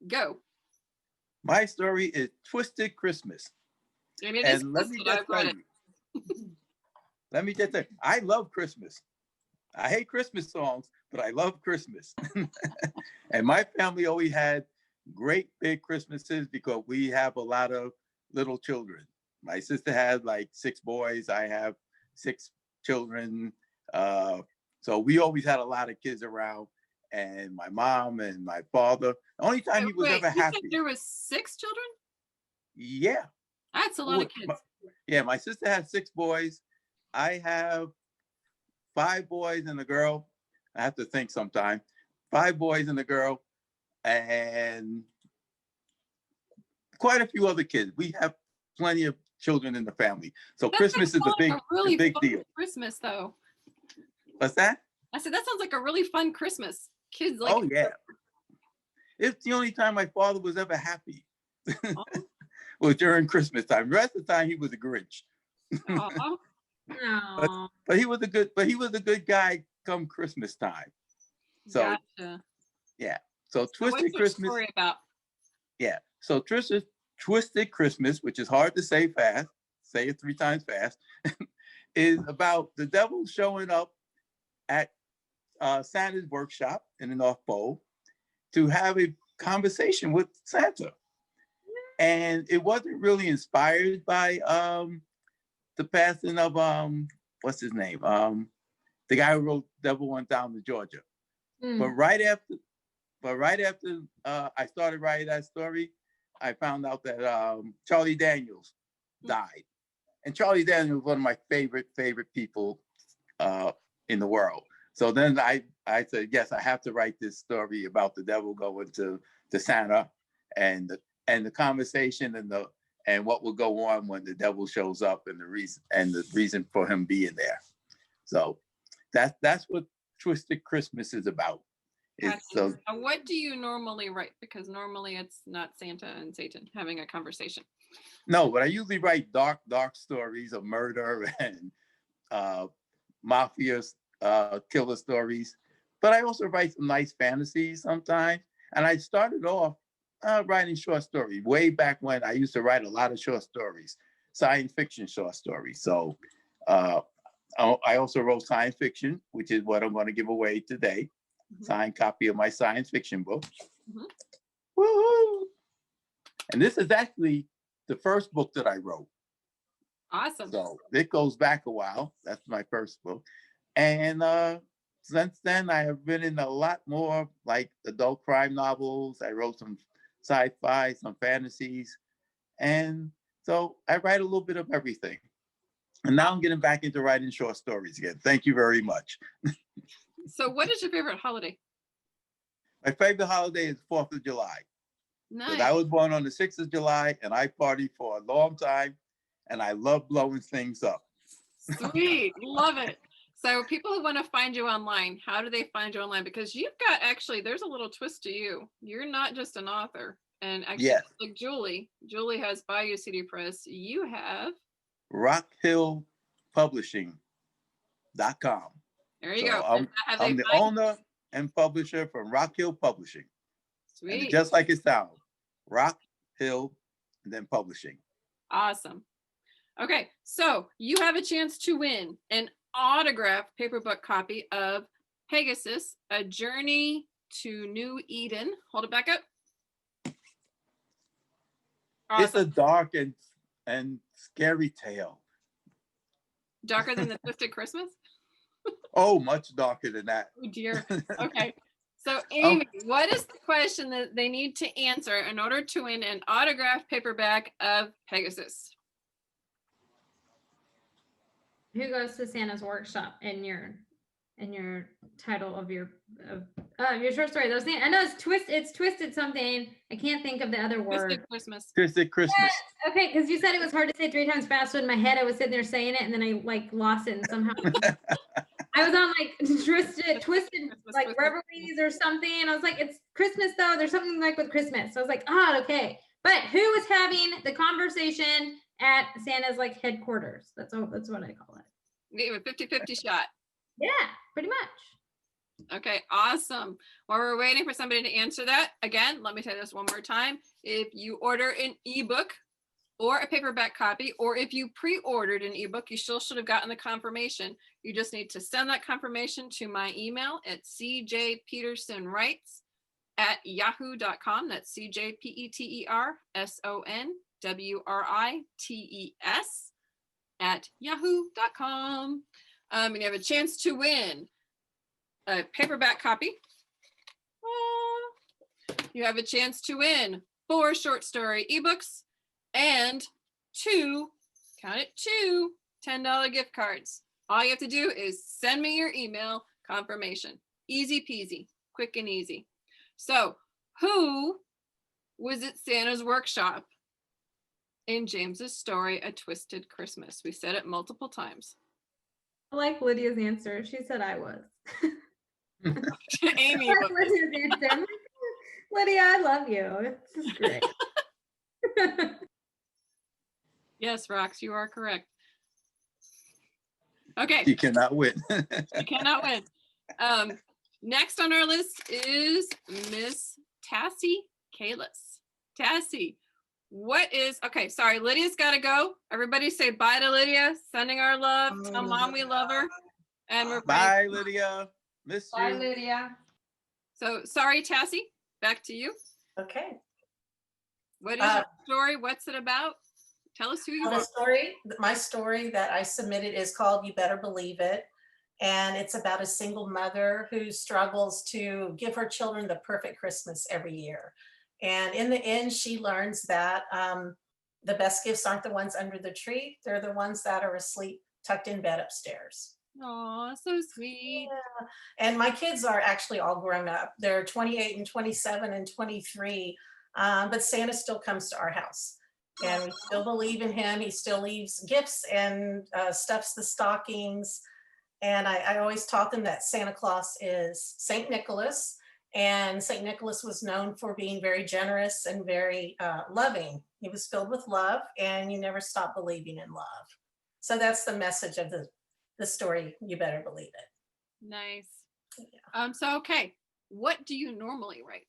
Go. My story is Twisted Christmas. I mean, it is let me twisted. I've read it. Let me just say, I love Christmas. I hate Christmas songs, but I love Christmas. And my family always had great big Christmases because we have a lot of little children. My sister had like 6 boys. I have 6 children. So we always had a lot of kids around, and my mom and my father. The only time he was ever happy. You said there was 6 children? Yeah. That's a lot of kids. My sister had 6 boys. I have 5 boys and a girl. I have to think sometime. 5 boys and a girl, and quite a few other kids. We have plenty of children in the family. So That Christmas is a big, really big fun deal. Christmas, though. What's that? I said that sounds like a really fun Christmas. Kids like. Oh yeah. It's the only time my father was ever happy. was during Christmas time. The rest of the time he was a Grinch. Aw. But he was a good guy come Christmas time. So Gotcha. yeah. So So what's Twisted your Christmas. story about? Yeah. So Twisted Christmas, which is hard to say fast, say it 3 times fast, is about the devil showing up at Santa's workshop in the North Pole to have a conversation with Santa. And it wasn't really inspired by the passing of what's his name? The guy who wrote Devil Went Down to Georgia. But right after I started writing that story, I found out that Charlie Daniels died. And Charlie Daniels was one of my favorite people in the world. So then I said, yes, I have to write this story about the devil going to Santa and the conversation and what will go on when the devil shows up and the reason for him being there. So that's what Twisted Christmas is about. Gotcha. So what do you normally write? Because normally it's not Santa and Satan having a conversation. No, but I usually write dark stories of murder and mafia killer stories. But I also write some nice fantasies sometimes. And I started off writing short stories way back when. I used to write a lot of short stories, science fiction short stories. So I also wrote science fiction, which is what I'm going to give away today. Signed copy of my science fiction book. Woohoo! And this is actually the first book that I wrote. Awesome. So it goes back a while. That's my first book. And since then, I have been in a lot more like adult crime novels. I wrote some sci-fi, some fantasies. And so I write a little bit of everything. And now I'm getting back into writing short stories again. Thank you very much. So what is your favorite holiday? My favorite holiday is 4th of July. Nice. Because I was born on the 6th of July and I partied for a long time and I love blowing things up. Sweet. Love it. So people who want to find you online, how do they find you online? Because you've got there's a little twist to you. You're not just an author. And actually, yes. Like Julie has Bayou City Press. You have rockhillpublishing.com. There you go. I'm the owner and publisher from Rock Hill Publishing. Sweet. And just like it sounds, Rock Hill and then Publishing. Awesome. Okay, so you have a chance to win an autographed paperback copy of Pegasus, A Journey to New Eden. Hold it back up. Awesome. It's a dark and scary tale. Darker than the Twisted Christmas? Oh, much darker than that. Oh dear. Okay. So Amy, what is the question that they need to answer in order to win an autographed paperback of Pegasus? Who goes to Santa's workshop in your title of your short story? Those things, I know it's twisted something. I can't think of the other word. Twisted Christmas. Twisted Christmas. Yes. Okay, because you said it was hard to say 3 times fast. So in my head, I was sitting there saying it, and then I like lost it, and somehow I was on like twisted like reveries or something. I was like, it's Christmas though. There's something like with Christmas. So I was like, okay. But who was having the conversation at Santa's like headquarters? That's what I call it. We have a 50-50 shot. Yeah, pretty much. Okay, awesome. While we're waiting for somebody to answer that, again, let me say this one more time. If you order an ebook or a paperback copy, or if you pre-ordered an ebook, you still should have gotten the confirmation. You just need to send that confirmation to my email at cjpetersonwrites@yahoo.com. That's cjpetersonwrites@yahoo.com. And you have a chance to win a paperback copy. You have a chance to win 4 short story ebooks and 2 $10 gift cards. All you have to do is send me your email confirmation. Easy peasy, quick and easy. So who was at Santa's workshop in James's story, A Twisted Christmas? We said it multiple times. I like Lydia's answer. She said I was. Amy. I like Lydia's answer. Lydia, I love you. This is great. Yes, Rox, you are correct. Okay. You cannot win. You cannot win. Next on our list is Miss Tassie Kalis. Tassie, what is, okay, sorry, Lydia's got to go. Everybody say bye to Lydia, sending our love. Tell Mom we love her. And we're Bye, Lydia. Miss you. Bye, Lydia. So sorry, Tassie, back to you. Okay. What is your story? What's it about? Tell us who you are. My story that I submitted is called You Better Believe It. And it's about a single mother who struggles to give her children the perfect Christmas every year. And in the end, she learns that the best gifts aren't the ones under the tree. They're the ones that are asleep, tucked in bed upstairs. Oh, so sweet. Yeah. And my kids are actually all grown up. They're 28 and 27 and 23. But Santa still comes to our house. And we still believe in him. He still leaves gifts and stuffs the stockings. And I always taught them that Santa Claus is Saint Nicholas. And Saint Nicholas was known for being very generous and very loving. He was filled with love, and you never stop believing in love. So that's the message of the story. You better believe it. Nice. Yeah. So, okay, what do you normally write?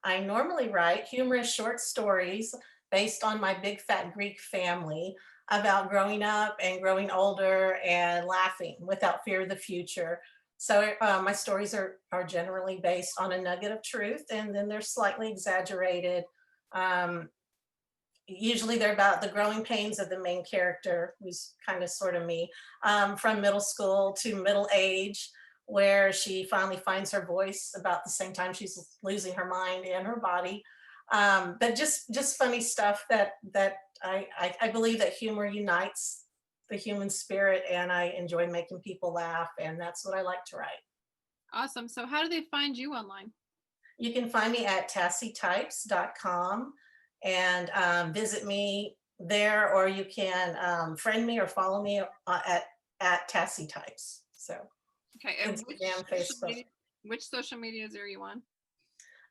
I normally write humorous short stories based on my big fat Greek family about growing up and growing older and laughing without fear of the future. So my stories are generally based on a nugget of truth, and then they're slightly exaggerated. Usually they're about the growing pains of the main character, who's kind of sort of me, from middle school to middle age, where she finally finds her voice about the same time she's losing her mind and her body. But just funny stuff that I believe that humor unites the human spirit, and I enjoy making people laugh, and that's what I like to write. Awesome. So how do they find you online? You can find me at tassietypes.com and visit me there, or you can friend me or follow me at Tassie Types. So okay, and Instagram, Facebook. Which social medias are you on?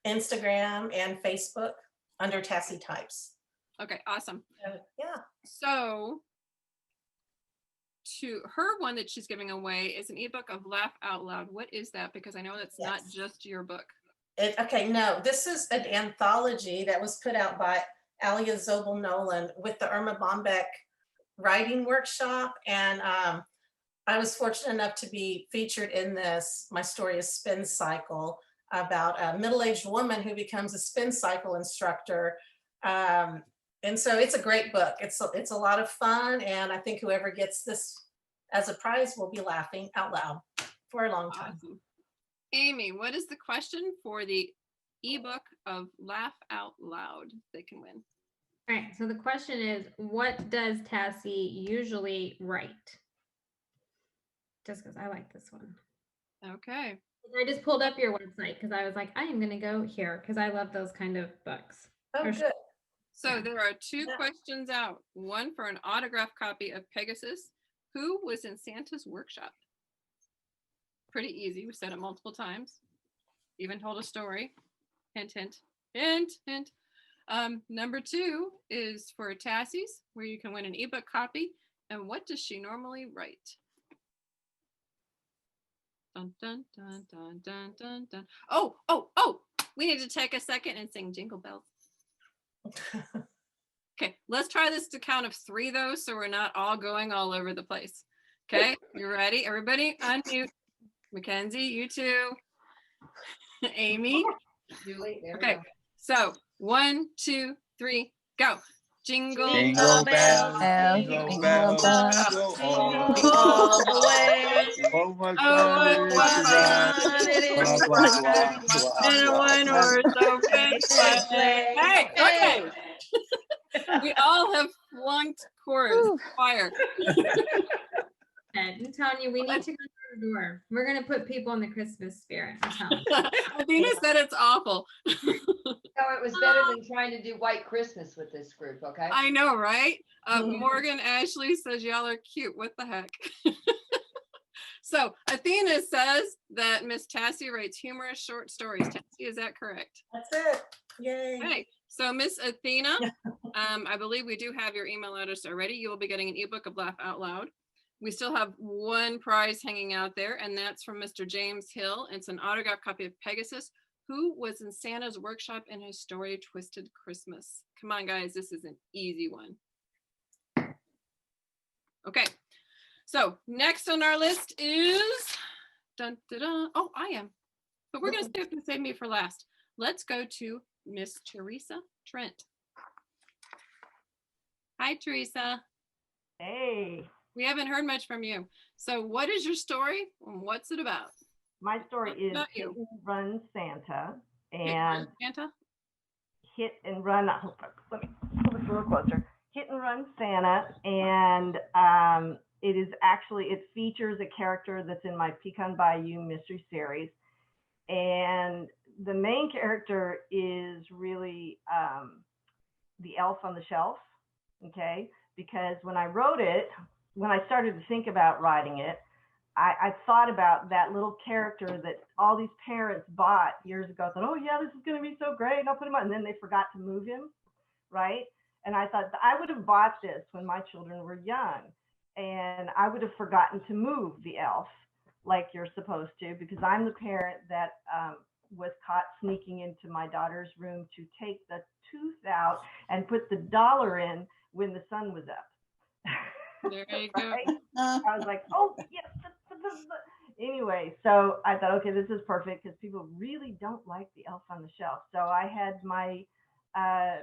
Instagram and Facebook under Tassie Types. Okay, awesome. Yeah. So to her one that she's giving away is an ebook of Laugh Out Loud. What is that? Because I know that's not just your book. Okay, no, this is an anthology that was put out by Alia Zobel Nolan with the Irma Bombeck writing workshop. And I was fortunate enough to be featured in this. My story is Spin Cycle, about a middle-aged woman who becomes a spin cycle instructor. And so it's a great book. It's a lot of fun. And I think whoever gets this as a prize will be laughing out loud for a long time. Awesome. Amy, what is the question for the ebook of Laugh Out Loud they can win? All right, so the question is, what does Tassie usually write? Just because I like this one. Okay. I just pulled up your website because I was like, I am going to go here because I love those kind of books. Oh, good. So there are two questions out. One for an autographed copy of Pegasus. Who was in Santa's workshop? Pretty easy. We said it multiple times. Even told a story. Hint, hint, hint, hint. Number two is for Tassie's, where you can win an ebook copy. And what does she normally write? Dun, dun, dun, dun, dun, dun, dun. Oh, we need to take a second and sing Jingle Bells. Okay, let's try this to count of 3 though, so we're not all going all over the place. Okay, you ready? Everybody unmute. Mackenzie, you too. Amy. Julie, there we Okay, go. so 1, 2, 3, go. Jingle, Jingle bells, jingle bells, bells, go all the way. Oh, what Oh, fun what it is to ride. fun it is Blah, to blah, ride blah, in a blah, one-horse open sleigh. Hey, okay. We all have flunked chorus choir. I'm telling you, we need to go to the door. We're going to put people in the Christmas spirit. I'm telling you. Athena said it's awful. No, it was better than trying to do White Christmas with this group, okay? I know, right? Morgan Ashley says y'all are cute. What the heck? So Athena says that Miss Tassie writes humorous short stories. Tassie, is that correct? That's it. Yay. Okay. So Miss Athena, I believe we do have your email address already. You will be getting an ebook of Laugh Out Loud. We still have one prize hanging out there, and that's from Mr. James Hill. It's an autographed copy of Pegasus, who was in Santa's workshop in his story, Twisted Christmas. Come on, guys, this is an easy one. Okay, so next on our list is, dun, dun, dun. Oh, I am, but we're gonna save me for last. Let's go to Miss Theresa Trent. Hi, Theresa. Hey. We haven't heard much from you. So what is your story and what's it about? My story is Hit and Run Santa. And Santa? Hit and Run, let me pull this a little closer. Hit and Run Santa. And it features a character that's in my Pecan Bayou mystery series. And the main character is really the elf on the shelf, okay? Because when I wrote it, when I started to think about writing it, I thought about that little character that all these parents bought years ago. I thought, oh yeah, this is going to be so great. I'll put him on. And then they forgot to move him, right? And I thought I would have bought this when my children were young. And I would have forgotten to move the elf like you're supposed to, because I'm the parent that was caught sneaking into my daughter's room to take the tooth out and put the dollar in when the sun was up. There you go. Right? I was like, oh, yes. Anyway, so I thought, okay, this is perfect because people really don't like the elf on the shelf. So I had my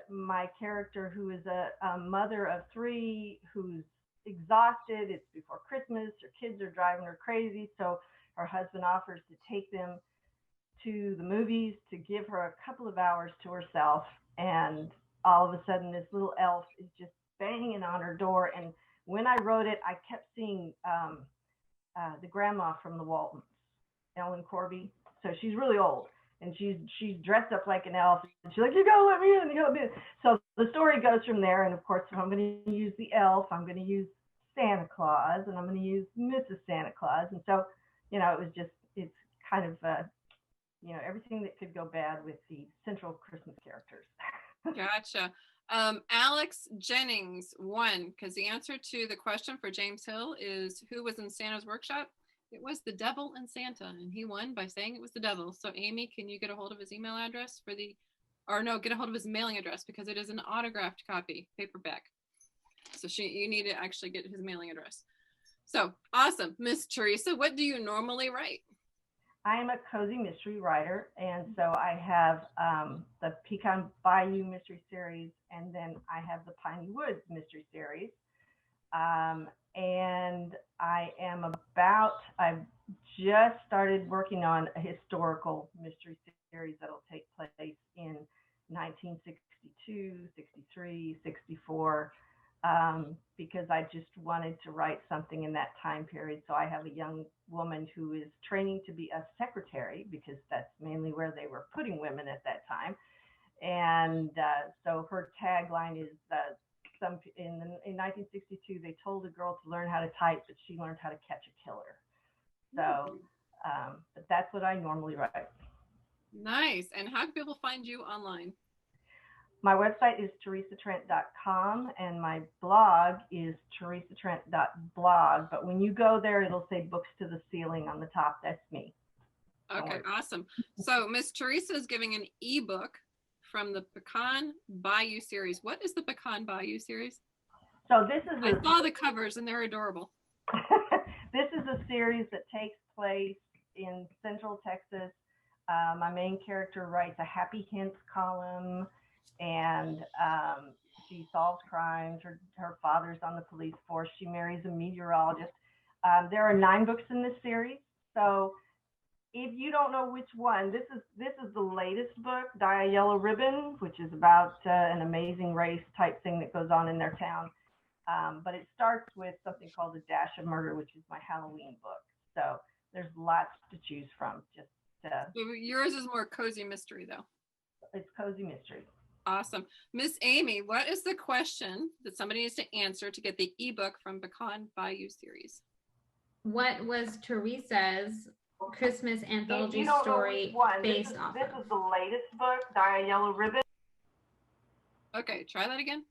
my character who is a mother of 3 who's exhausted. It's before Christmas. Her kids are driving her crazy. So her husband offers to take them to the movies to give her a couple of hours to herself. And all of a sudden, this little elf is just banging on her door. And when I wrote it, I kept seeing the grandma from the Waltons, Ellen Corby. So she's really old, and she's dressed up like an elf. And she's like, you gotta let me in, you gotta be in. So the story goes from there. And of course, if I'm going to use the elf, I'm going to use Santa Claus, and I'm going to use Mrs. Santa Claus. And so, you know, it's kind of, you know, everything that could go bad with the central Christmas characters. Gotcha. Alex Jennings won because the answer to the question for James Hill is who was in Santa's workshop? It was the devil and Santa, and he won by saying it was the devil. So Amy, can you get a hold of his email address get a hold of his mailing address, because it is an autographed copy, paperback. So you need to actually get his mailing address. So awesome. Miss Theresa, what do you normally write? I am a cozy mystery writer, and so I have the Pecan Bayou mystery series, and then I have the Piney Woods mystery series. And I've just started working on a historical mystery series that'll take place in 1962, 63, 64. Because I just wanted to write something in that time period. So I have a young woman who is training to be a secretary, because that's mainly where they were putting women at that time. And so her tagline is in 1962, they told a girl to learn how to type, but she learned how to catch a killer. So but that's what I normally write. Nice. And how can people find you online? My website is theresatrent.com, and my blog is theresatrent.blog. But when you go there, it'll say Books to the Ceiling on the top. That's me. Okay, awesome. So Miss Theresa is giving an ebook from the Pecan Bayou series. What is the Pecan Bayou series? So this is I saw the covers and they're adorable. This is a series that takes place in Central Texas. My main character writes a Happy Hints column, and she solves crimes. Her father's on the police force. She marries a meteorologist. There are 9 books in this series. So if you don't know which one, this is the latest book, Dye a Yellow Ribbon, which is about an amazing race type thing that goes on in their town. But it starts with something called A Dash of Murder, which is my Halloween book. So there's lots to choose from. So yours is more cozy mystery, though. It's cozy mystery. Awesome. Miss Amy, what is the question that somebody needs to answer to get the ebook from Pecan Bayou series? What was Theresa's Christmas anthology story based off of? This is the latest book, Dye a Yellow Ribbon. Okay, try that again.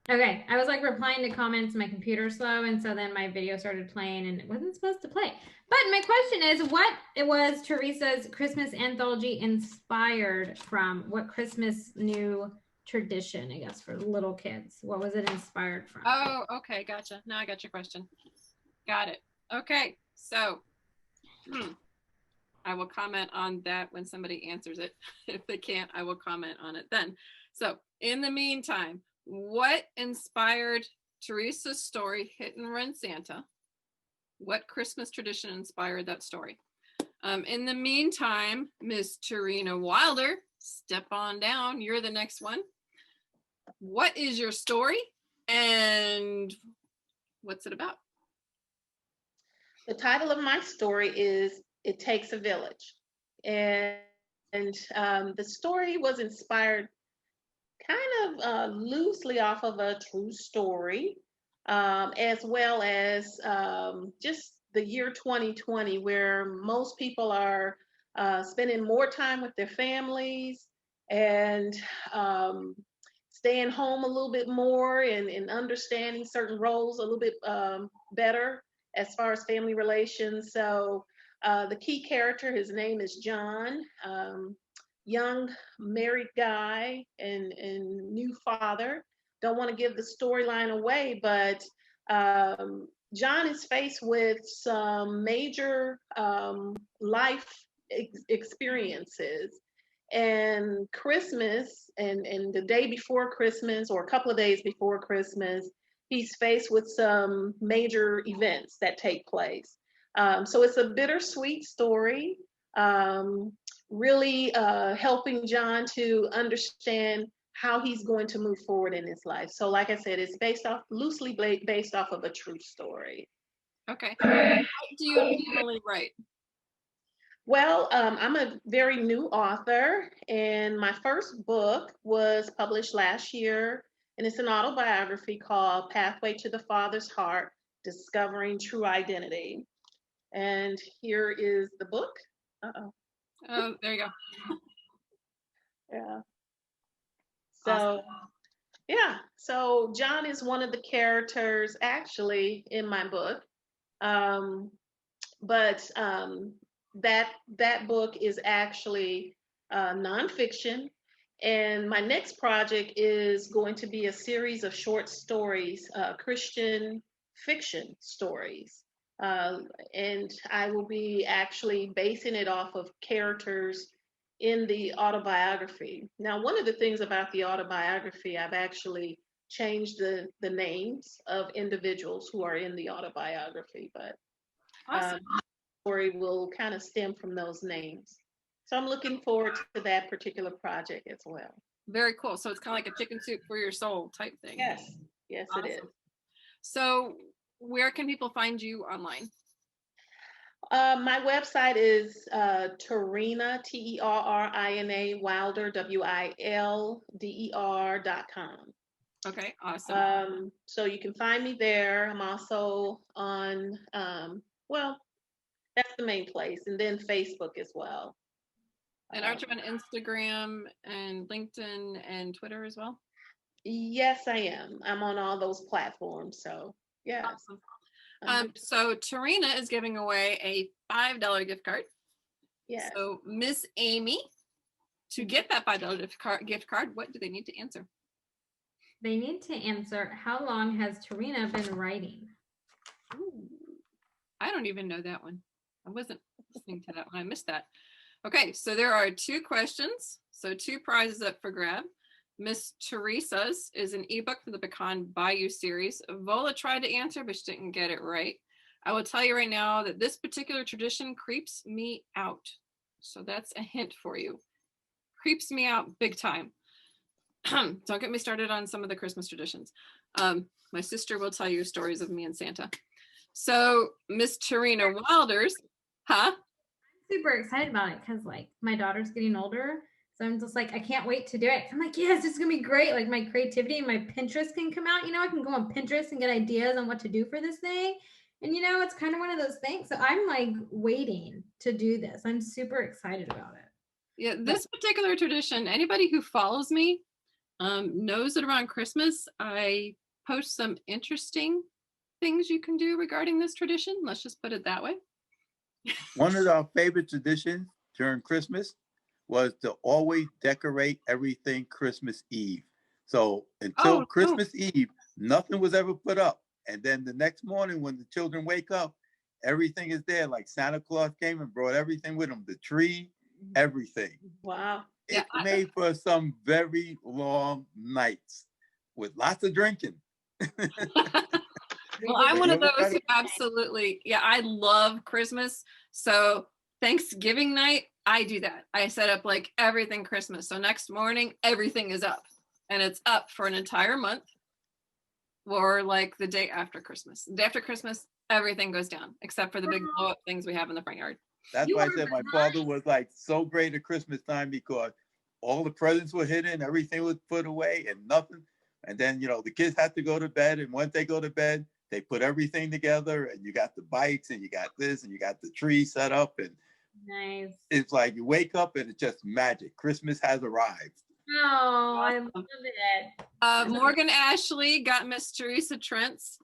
Okay, I was like replying to comments, my computer's slow, and so then my video started playing and it wasn't supposed to play. But my question is, what it was Theresa's Christmas anthology inspired from? What Christmas new tradition, I guess, for little kids? What was it inspired from? Oh, okay, gotcha. Now I got your question. Got it. Okay, so I will comment on that when somebody answers it. If they can't, I will comment on it then. So in the meantime, what inspired Theresa's story, Hit and Run Santa? What Christmas tradition inspired that story? In the meantime, Miss Theresa Wilder, step on down. You're the next one. What is your story and what's it about? The title of my story is It Takes a Village. And the story was inspired kind of loosely off of a true story, as well as just the year 2020, where most people are spending more time with their families and staying home a little bit more and understanding certain roles a little bit better as far as family relations. So the key character, his name is John, young married guy and new father. Don't want to give the storyline away, but John is faced with some major life experiences. And Christmas and the day before Christmas, or a couple of days before Christmas, he's faced with some major events that take place. So it's a bittersweet story, really helping John to understand how he's going to move forward in his life. So like I said, it's loosely based off of a true story. Okay. What do you normally write? Well, I'm a very new author, and my first book was published last year, and it's an autobiography called Pathway to the Father's Heart, Discovering True Identity. And here is the book. Uh-oh. Oh, there you go. Yeah. So, awesome. Yeah. So John is one of the characters actually in my book. But that book is actually nonfiction. And my next project is going to be a series of short stories, Christian fiction stories. And I will be actually basing it off of characters in the autobiography. Now, one of the things about the autobiography, I've actually changed the names of individuals who are in the autobiography, but awesome. The story will kind of stem from those names. So I'm looking forward to that particular project as well. Very cool. So it's kind of like a chicken soup for your soul type thing. Yes, yes, awesome. It is. So where can people find you online? My website is Theresa, Terina, Wilder, WILDER.com. Okay, awesome. So you can find me there. I'm also on, well, that's the main place, and then Facebook as well. And aren't you on Instagram and LinkedIn and Twitter as well? Yes, I am. I'm on all those platforms. So yeah. Awesome. So Theresa is giving away a $5 gift card. Yeah. So Miss Amy, to get that $5 gift card, what do they need to answer? They need to answer, how long has Theresa been writing? Ooh, I don't even know that one. I wasn't listening to that one. I missed that. Okay, so there are 2 questions. So 2 prizes up for grab. Miss Theresa's is an ebook from the Pecan Bayou series. Vola tried to answer, but she didn't get it right. I will tell you right now that this particular tradition creeps me out. So that's a hint for you. Creeps me out big time. Don't get me started on some of the Christmas traditions. My sister will tell you stories of me and Santa. So Miss Theresa Wilder's, huh? I'm super excited about it because like my daughter's getting older. So I'm just like, I can't wait to do it. I'm like, yes, it's gonna be great. Like my creativity and my Pinterest can come out. You know, I can go on Pinterest and get ideas on what to do for this thing. And it's kind of one of those things. So I'm like waiting to do this. I'm super excited about it. Yeah, this particular tradition, anybody who follows me knows that around Christmas, I post some interesting things you can do regarding this tradition. Let's just put it that way. One of our favorite traditions during Christmas was to always decorate everything Christmas Eve. So until Christmas Eve, nothing was ever put up. And then the next morning when the children wake up, everything is there. Like Santa Claus came and brought everything with him, the tree, everything. Wow. It made for some very long nights with lots of drinking. Well, I'm one of those who absolutely, I love Christmas. So Thanksgiving night, I do that. I set up like everything Christmas. So next morning, everything is up and it's up for an entire month or like the day after Christmas. The day after Christmas, everything goes down except for the big blow up things we have in the front yard. That's why I said my father was like so great at Christmas time because all the presents were hidden, everything was put away and nothing. And then, the kids had to go to bed. And once they go to bed, they put everything together and you got the bikes and you got this and you got the tree set up. And nice. It's like you wake up and it's just magic. Christmas has arrived. Oh, I love it. Morgan Ashley got Miss Theresa Trent's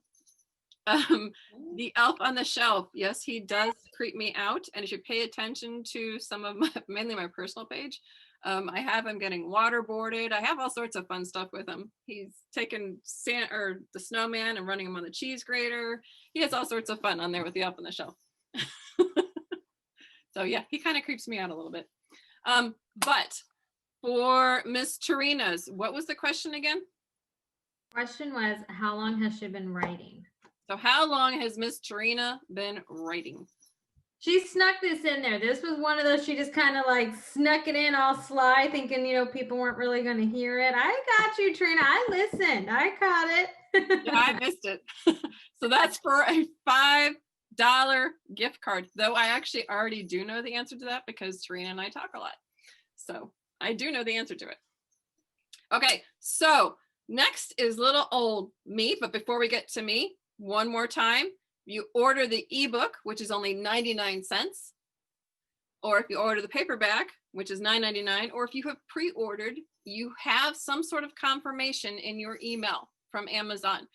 the elf on the shelf. Yes, he does creep me out. And if you pay attention to some of mainly my personal page, I have him getting waterboarded. I have all sorts of fun stuff with him. He's taken the snowman and running him on the cheese grater. He has all sorts of fun on there with the elf on the shelf. So yeah, he kind of creeps me out a little bit. But for Miss Terena's, what was the question again? Question was, how long has she been writing? So how long has Miss Terena been writing? She snuck this in there. This was one of those, she just kind of like snuck it in all sly, thinking, people weren't really going to hear it. I got you, Trina. I listened. I caught it. Yeah, I missed it. So that's for a $5 gift card, though I actually already do know the answer to that because Terena and I talk a lot. So I do know the answer to it. Okay, so next is little old me, but before we get to me, one more time, you order the ebook, which is only 99 cents. Or if you order the paperback, which is $9.99, or if you have pre-ordered, you have some sort of confirmation in your email from Amazon.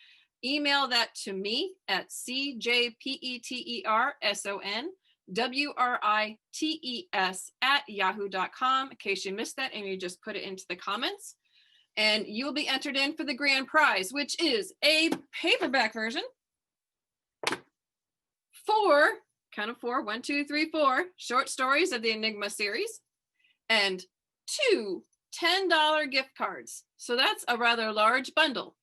Email that to me at cjpetersonwrites@yahoo.com in case you missed that and you just put it into the comments. And you'll be entered in for the grand prize, which is a paperback version for, count of four, 1, 2, 3, 4 short stories of the Enigma series and 2 $10 gift cards. So that's a rather large bundle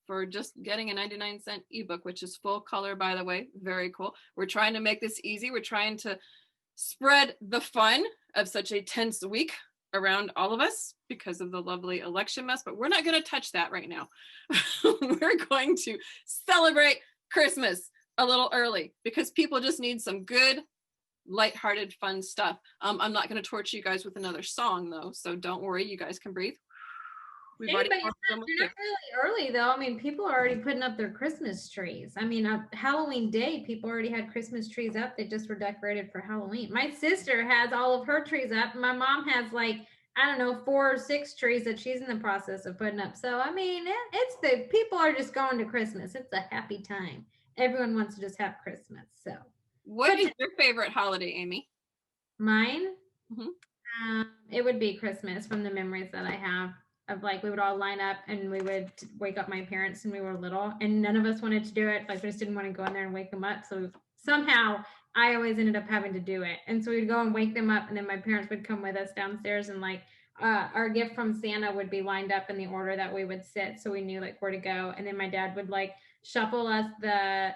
for just getting a 99-cent ebook, which is full color, by the way. Very cool. We're trying to make this easy. We're trying to spread the fun of such a tense week around all of us because of the lovely election mess, but we're not going to touch that right now. We're going to celebrate Christmas a little early because people just need some good, lighthearted, fun stuff. I'm not going to torture you guys with another song though, so don't worry, you guys can breathe. They're not really early though. I mean, people are already putting up their Christmas trees. I mean, Halloween Day, people already had Christmas trees up. They just were decorated for Halloween. My sister has all of her trees up. My mom has like, I don't know, 4 or 6 trees that she's in the process of putting up. So, I mean, people are just going to Christmas. It's a happy time. Everyone wants to just have Christmas. So, what is your favorite holiday, Amy? Mine? Mm-hmm. It would be Christmas from the memories that I have. Of like, we would all line up and we would wake up my parents when we were little and none of us wanted to do it. Like we just didn't want to go in there and wake them up. So somehow I always ended up having to do it. And so we'd go and wake them up and then my parents would come with us downstairs and like our gift from Santa would be lined up in the order that we would sit. So we knew like where to go. And then my dad would like shuffle us the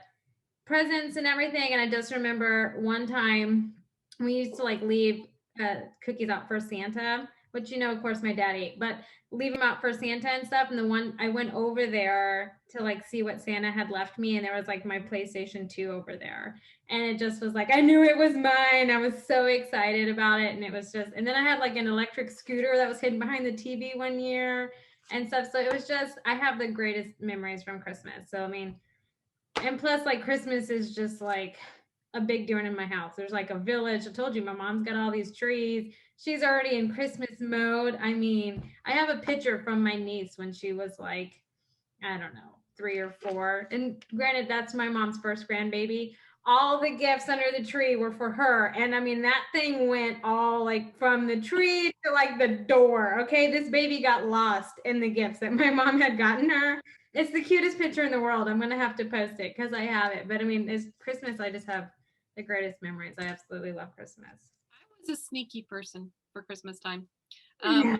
presents and everything. And I just remember one time we used to like leave cookies out for Santa, which, of course my dad ate, but leave them out for Santa and stuff. And the one I went over there to like see what Santa had left me. And there was like my PlayStation 2 over there. And it just was like, I knew it was mine. I was so excited about it. And it was just, and then I had like an electric scooter that was hidden behind the TV one year and stuff. So it was just, I have the greatest memories from Christmas. So, I mean, And plus, like, Christmas is just like a big deal in my house. There's like a village. I told you, my mom's got all these trees. She's already in Christmas mode. I mean, I have a picture from my niece when she was like, I don't know, 3 or 4. And granted, that's my mom's first grandbaby. All the gifts under the tree were for her. And I mean, that thing went all like from the tree to like the door. Okay. This baby got lost in the gifts that my mom had gotten her. It's the cutest picture in the world. I'm going to have to post it because I have it. But I mean, it's Christmas. I just have the greatest memories. I absolutely love Christmas. I was a sneaky person for Christmas time. Yeah.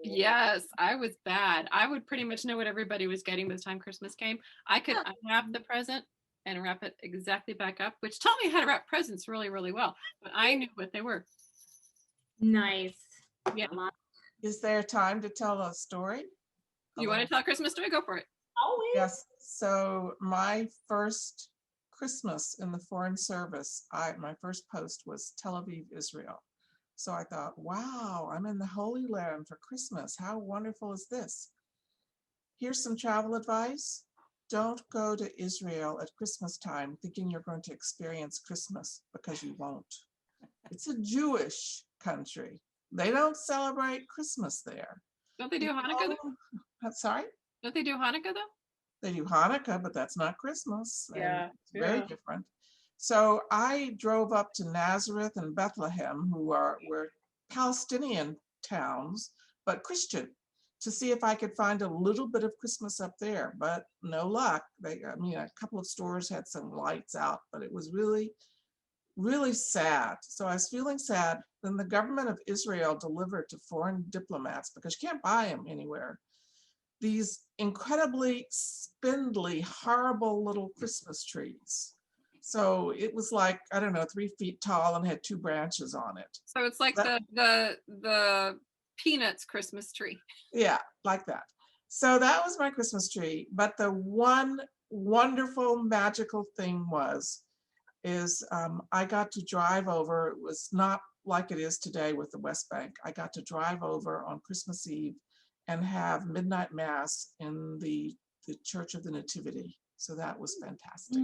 Yes, I was bad. I would pretty much know what everybody was getting by the time Christmas came. I could unwrap the present and wrap it exactly back up, which taught me how to wrap presents really, really well. But I knew what they were. Nice. Yeah. Is there time to tell a story? You want to tell a Christmas story? Go for it. Always. Yes. So my first Christmas in the Foreign Service, my first post was Tel Aviv, Israel. So I thought, wow, I'm in the Holy Land for Christmas. How wonderful is this? Here's some travel advice. Don't go to Israel at Christmas time thinking you're going to experience Christmas, because you won't. It's a Jewish country. They don't celebrate Christmas there. Don't they do Hanukkah though? Sorry? Don't they do Hanukkah though? They do Hanukkah, but that's not Christmas. and Yeah, it's very different. So I drove up to Nazareth and Bethlehem, were Palestinian towns, but Christian, to see if I could find a little bit of Christmas up there, but no luck. A couple of stores had some lights out, but it was really, really sad. So I was feeling sad. Then the government of Israel delivered to foreign diplomats, because you can't buy them anywhere, these incredibly spindly, horrible little Christmas trees. So it was like, I don't know, 3 feet tall and had 2 branches on it. So it's like the Peanuts Christmas tree. Yeah, like that. So that was my Christmas tree. But the one wonderful, magical thing is I got to drive over. It was not like it is today with the West Bank. I got to drive over on Christmas Eve and have midnight mass in the Church of the Nativity. So that was fantastic.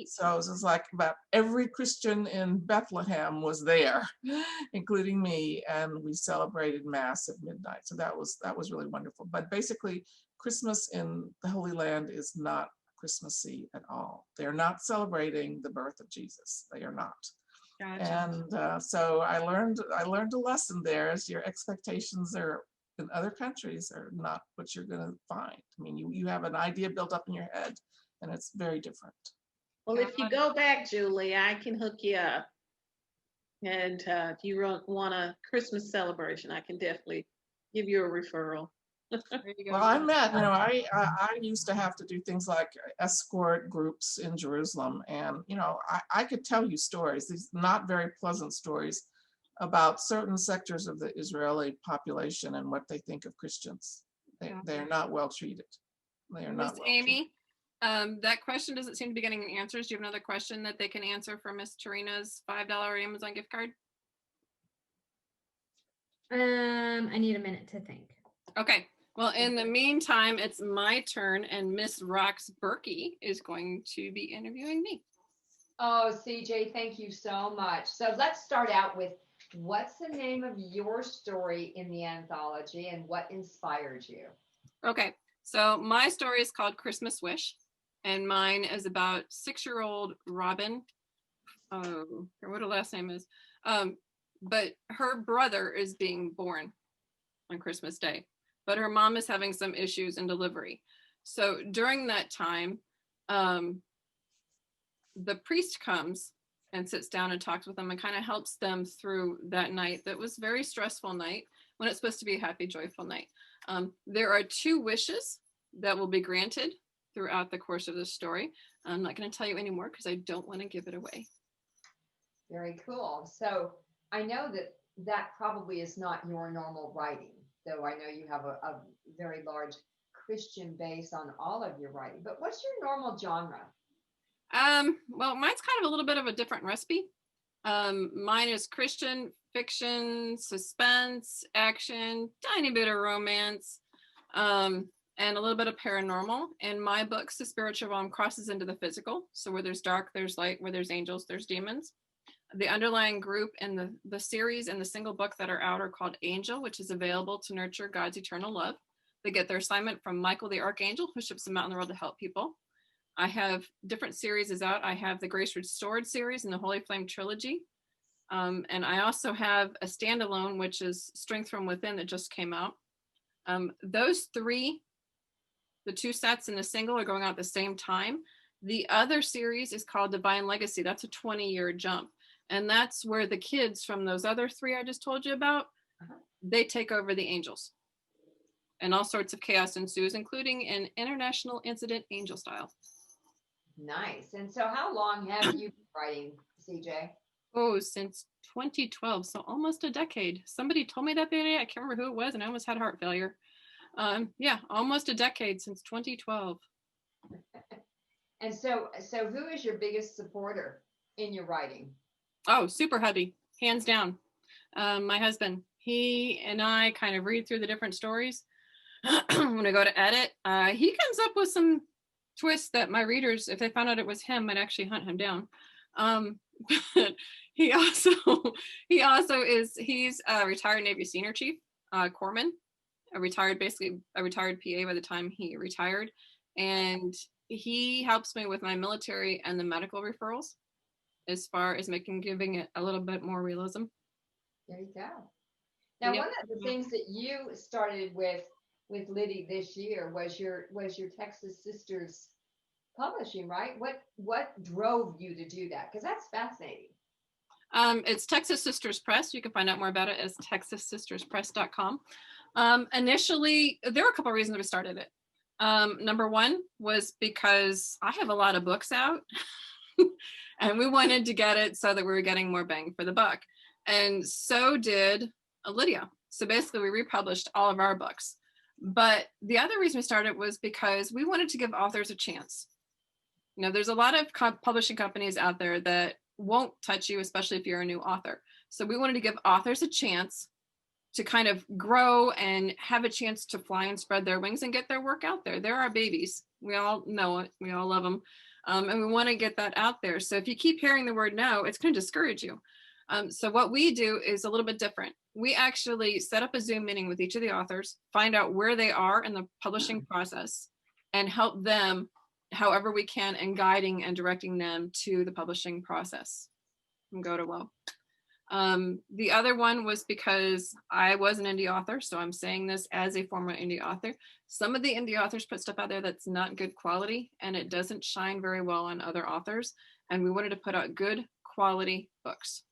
So it was like about every Christian in Bethlehem was there, including me, and we celebrated mass at midnight. So that was really wonderful. But basically, Christmas in the Holy Land is not Christmassy at all. They're not celebrating the birth of Jesus. They are not. Gotcha. And so I learned a lesson there, as your expectations are in other countries are not what you're going to find. I mean, you have an idea built up in your head, and it's very different. Well, if you go back, Julie, I can hook you up. And if you want a Christmas celebration, I can definitely give you a referral. Well, I met, I used to have to do things like escort groups in Jerusalem. And, I could tell you stories, these not very pleasant stories, about certain sectors of the Israeli population and what they think of Christians. They are not well treated. They are not. Miss Amy, that question doesn't seem to be getting answers. Do you have another question that they can answer for Miss Tarina's $5 Amazon gift card? I need a minute to think. Okay. Well, in the meantime, it's my turn, and Miss Rox Berkey is going to be interviewing me. Oh, CJ, thank you so much. So let's start out with, what's the name of your story in the anthology and what inspired you? Okay, so my story is called Christmas Wish, and mine is about 6-year-old Robin. Oh, what her last name is. But her brother is being born on Christmas Day, but her mom is having some issues in delivery. So during that time, the priest comes and sits down and talks with them and kind of helps them through that night. That was a very stressful night when it's supposed to be a happy, joyful night. There are 2 wishes that will be granted throughout the course of the story. I'm not going to tell you anymore because I don't want to give it away. Very cool. So I know that probably is not your normal writing, though I know you have a very large Christian base on all of your writing, but what's your normal genre? Well, mine's kind of a little bit of a different recipe. Mine is Christian fiction, suspense, action, tiny bit of romance. And and a little bit of paranormal. In my books, the spiritual realm crosses into the physical. So where there's dark, there's light. Where there's angels, there's demons. The underlying group in the series and the single book that are out are called Angel, which is available to nurture God's eternal love. They get their assignment from Michael the Archangel, who ships them out in the world to help people. I have different series is out. I have the Grace Restored series and the Holy Flame trilogy. And I also have a standalone, which is Strength from Within, that just came out. Those three, the two sets and the single, are going out at the same time. The other series is called Divine Legacy. That's a 20-year jump. And that's where the kids from those other three I just told you about, they take over the angels. And all sorts of chaos ensues, including an international incident angel style. Nice. And so how long have you been writing, CJ? Oh, since 2012, so almost a decade. Somebody told me that the other day. I can't remember who it was, and I almost had heart failure. Yeah, almost a decade, since 2012. And so who is your biggest supporter in your writing? Oh, super hubby, hands down. My husband, he and I kind of read through the different stories. When I go to edit, he comes up with some twists that my readers, if they found out it was him, might actually hunt him down. But he's a retired Navy senior chief, corpsman, a retired PA by the time he retired. And he helps me with my military and the medical referrals as far as giving it a little bit more realism. There you go. Now, Yep. one of the things that you started with Liddy this year was your Texas Sisters publishing, right? What drove you to do that? Because that's fascinating. It's Texas Sisters Press. You can find out more about it as texassisterspress.com. Initially, there were a couple of reasons we started it. Number one was because I have a lot of books out and we wanted to get it so that we were getting more bang for the buck. And so did Lydia. So basically we republished all of our books. But the other reason we started was because we wanted to give authors a chance. You know, there's a lot of publishing companies out there that won't touch you, especially if you're a new author. So we wanted to give authors a chance to kind of grow and have a chance to fly and spread their wings and get their work out there. They're our babies. We all know it. We all love them. And we want to get that out there. So if you keep hearing the word no, it's going to discourage you. So what we do is a little bit different. We actually set up a Zoom meeting with each of the authors, find out where they are in the publishing process, and help them however we can in guiding and directing them to the publishing process from go to woe. The other one was because I was an indie author, so I'm saying this as a former indie author. Some of the indie authors put stuff out there that's not good quality, and it doesn't shine very well on other authors, and we wanted to put out good quality books.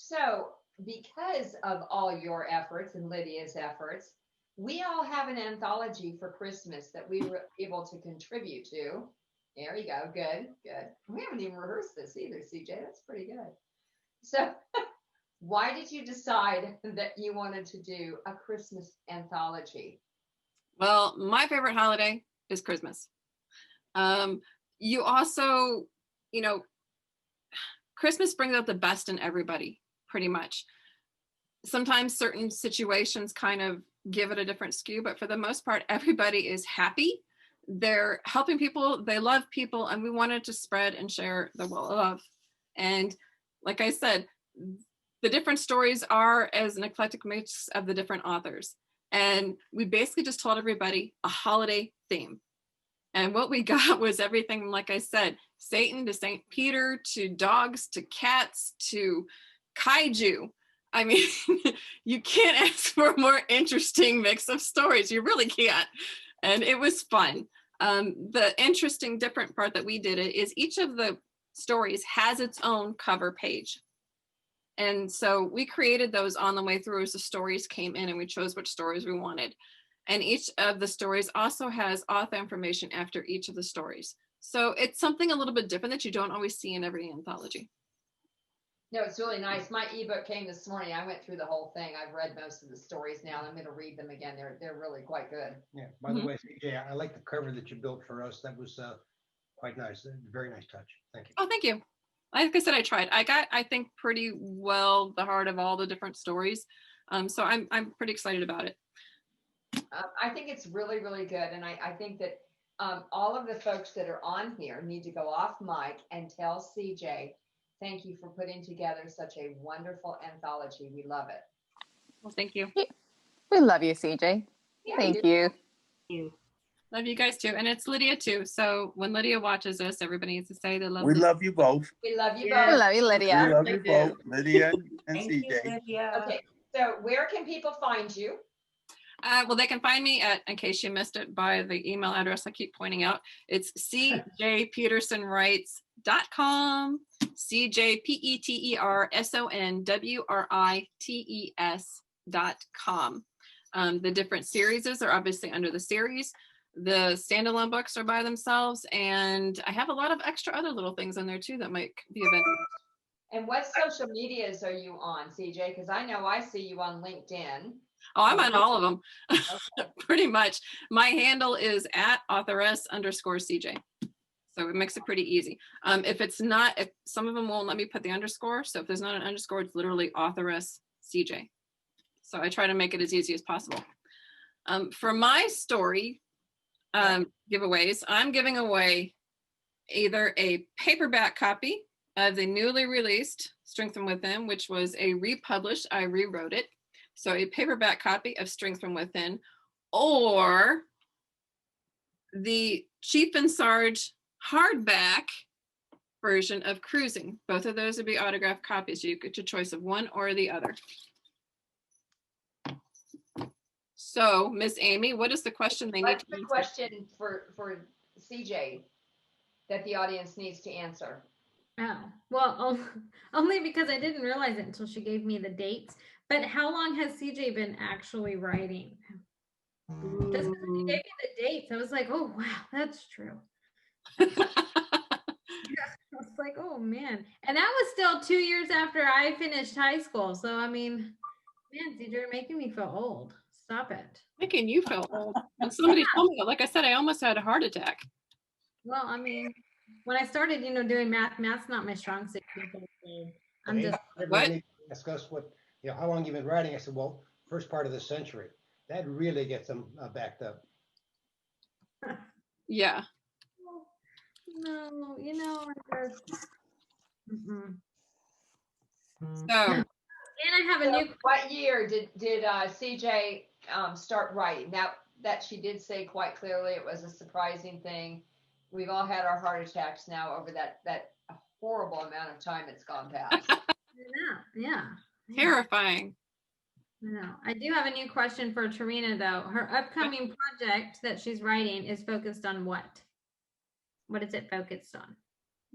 So because of all your efforts and Lydia's efforts, we all have an anthology for Christmas that we were able to contribute to. There you go. Good, good. We haven't even rehearsed this either, CJ. That's pretty good. So why did you decide that you wanted to do a Christmas anthology? Well, my favorite holiday is Christmas. You also, you know, Christmas brings out the best in everybody, pretty much. Sometimes certain situations kind of give it a different skew, but for the most part, everybody is happy. They're helping people, they love people, and we wanted to spread and share the love. And like I said, the different stories are as an eclectic mix of the different authors. And we basically just told everybody a holiday theme. And what we got was everything, like I said, Satan to St. Peter, to dogs, to cats, to Kaiju. I mean, you can't ask for a more interesting mix of stories. You really can't. And it was fun. The interesting, different part that we did it is each of the stories has its own cover page. And so we created those on the way through as the stories came in, and we chose which stories we wanted. And each of the stories also has author information after each of the stories. So it's something a little bit different that you don't always see in every anthology. No, it's really nice. My ebook came this morning. I went through the whole thing. I've read most of the stories now, and I'm going to read them again. They're really quite good. Yeah. By the way, CJ, I like the cover that you built for us. That was quite nice. Very nice touch. Thank you. Oh, thank you. Like I said, I tried. I got, I think, pretty well the heart of all the different stories. So I'm pretty excited about it. I think it's really, really good. And I think that all of the folks that are on here need to go off mic and tell CJ, thank you for putting together such a wonderful anthology. We love it. Well, thank you. We love you, CJ. Yeah, Thank you. Love you guys too. And it's Lydia too. So when Lydia watches this, everybody needs to say they love We Lydia. love you both. We love you We both. love you, We Lydia. love you both, Lydia and Thank you, CJ. Lydia. Okay, so where can people find you? Well, they can find me at, in case you missed it, by the email address I keep pointing out. It's cjpetersonwrites.com, cjpetersonwrites.com. The different series are obviously under the series. The standalone books are by themselves, and I have a lot of extra other little things in there too that might be of interest. And what social medias are you on, CJ? Because I know I see you on LinkedIn. Oh, I'm on all of them, pretty much. My handle is at authoress_CJ. So it makes it pretty easy. If it's not, if some of them won't let me put the underscore. So if there's not an underscore, it's literally authoress CJ. So I try to make it as easy as possible. For my story giveaways, I'm giving away either a paperback copy of the newly released Strength from Within, which was a republished, I rewrote it. So a paperback copy of Strength from Within, or the Chief and Sarge hardback version of Cruising. Both of those would be autographed copies. You get your choice of one or the other. So, Miss Amy, what is the question they need What's to the answer? question for CJ that the audience needs to answer? Oh, well, only because I didn't realize it until she gave me the dates. But how long has CJ been actually writing? Just because she gave me the dates, I was like, oh, wow, that's true. I was like, oh, man. And that was still 2 years after I finished high school. So, I mean, man, CJ, you're making me feel old. Stop it. Making you feel old. And somebody told me, like I said, I almost had a heart attack. Well, I mean, when I started, doing math's not my strong suit. I'm just What? Discuss what, how long you've been writing. I said, well, first part of the century. That really gets them backed up. Yeah. No, I just. So, and I have a new. What year did CJ start writing? Now that she did say quite clearly, it was a surprising thing. We've all had our heart attacks now over that horrible amount of time that's gone past. Yeah. Terrifying. No, I do have a new question for Theresa, though. Her upcoming project that she's writing is focused on what? What is it focused on?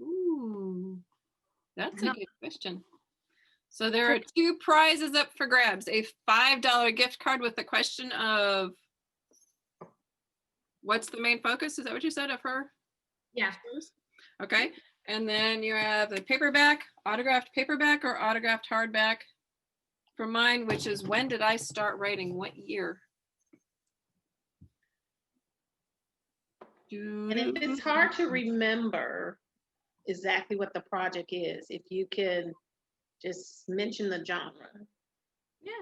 Ooh, that's a good question. So there are 2 prizes up for grabs. A $5 gift card with the question of what's the main focus? Is that what you said of her? Yeah. Okay. And then you have the paperback, autographed paperback or autographed hardback for mine, which is when did I start writing? What year? And if it's hard to remember exactly what the project is, if you can just mention the genre,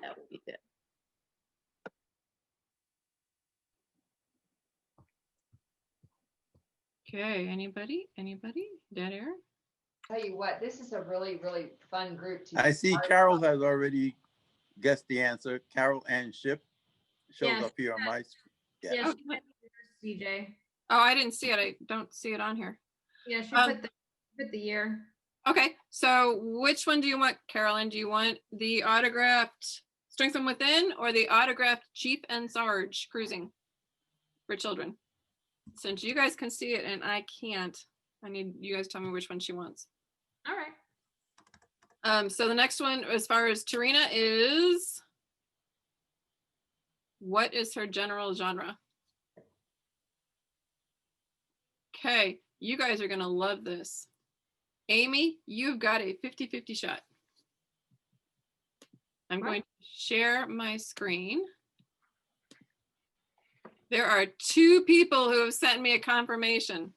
that would be good. Okay, anybody? Dead air? Tell you what, this is a really, really fun group to I see Carol has already guessed the answer. Carol Ann Ship shows up here on my screen. Yeah, she went CJ. Oh, I didn't see it. I don't see it on here. Yeah, she put the year. Okay, so which one do you want, Carolyn? Do you want the autographed Strength from Within or the autographed Chief and Sarge Cruising for children? Since you guys can see it and I can't, I need you guys to tell me which one she wants. All right. So the next one, as far as Theresa, is what is her general genre? Okay, you guys are gonna love this. Amy, you've got a 50-50 shot. I'm going to share my screen. There are 2 people who have sent me a confirmation.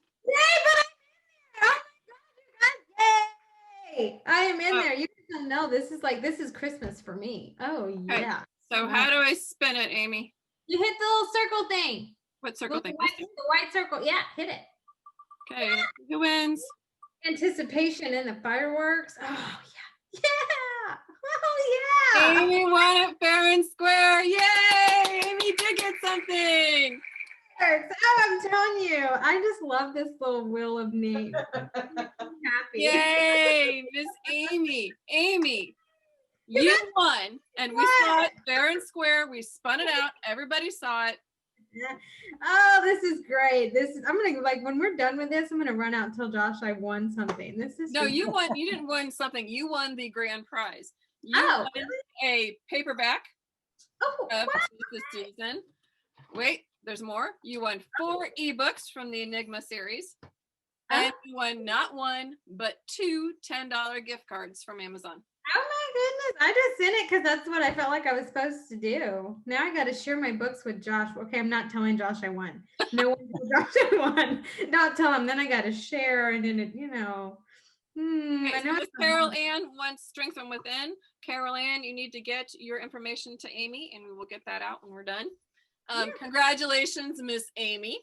Hey, I am in there. You guys don't know this is Christmas for me. Oh yeah. So how do I spin it, Amy? You hit the little circle thing. What circle thing? The white circle. Yeah, hit it. Okay, who wins? Anticipation in the fireworks. Oh yeah. Yeah. Oh yeah. Amy won at fair and square. Yay! Amy did get something. Oh, I'm telling you, I just love this little wheel of names. I'm happy. Yay, Miss Amy. Amy, you won. And we saw it fair and square. We spun it out. Everybody saw it. Oh, this is great. I'm gonna like when we're done with this, I'm gonna run out and tell Josh I won something. This is No, you won. You didn't win something. You won the grand prize. You Oh, won a paperback Oh, of wow. this season. Wait, there's more. You won 4 ebooks from the Enigma series. And you won not one, but 2 $10 gift cards from Amazon. Oh my goodness. I just sent it because that's what I felt like I was supposed to do. Now I got to share my books with Josh. Okay, I'm not telling Josh I won. No one told Josh I won. Don't tell him. Then I got to share and then it, Okay, I know so Miss Carol Ann wants Strength from Within. Carol Ann, you need to get your information to Amy and we will get that out when we're done. Congratulations, Miss Amy.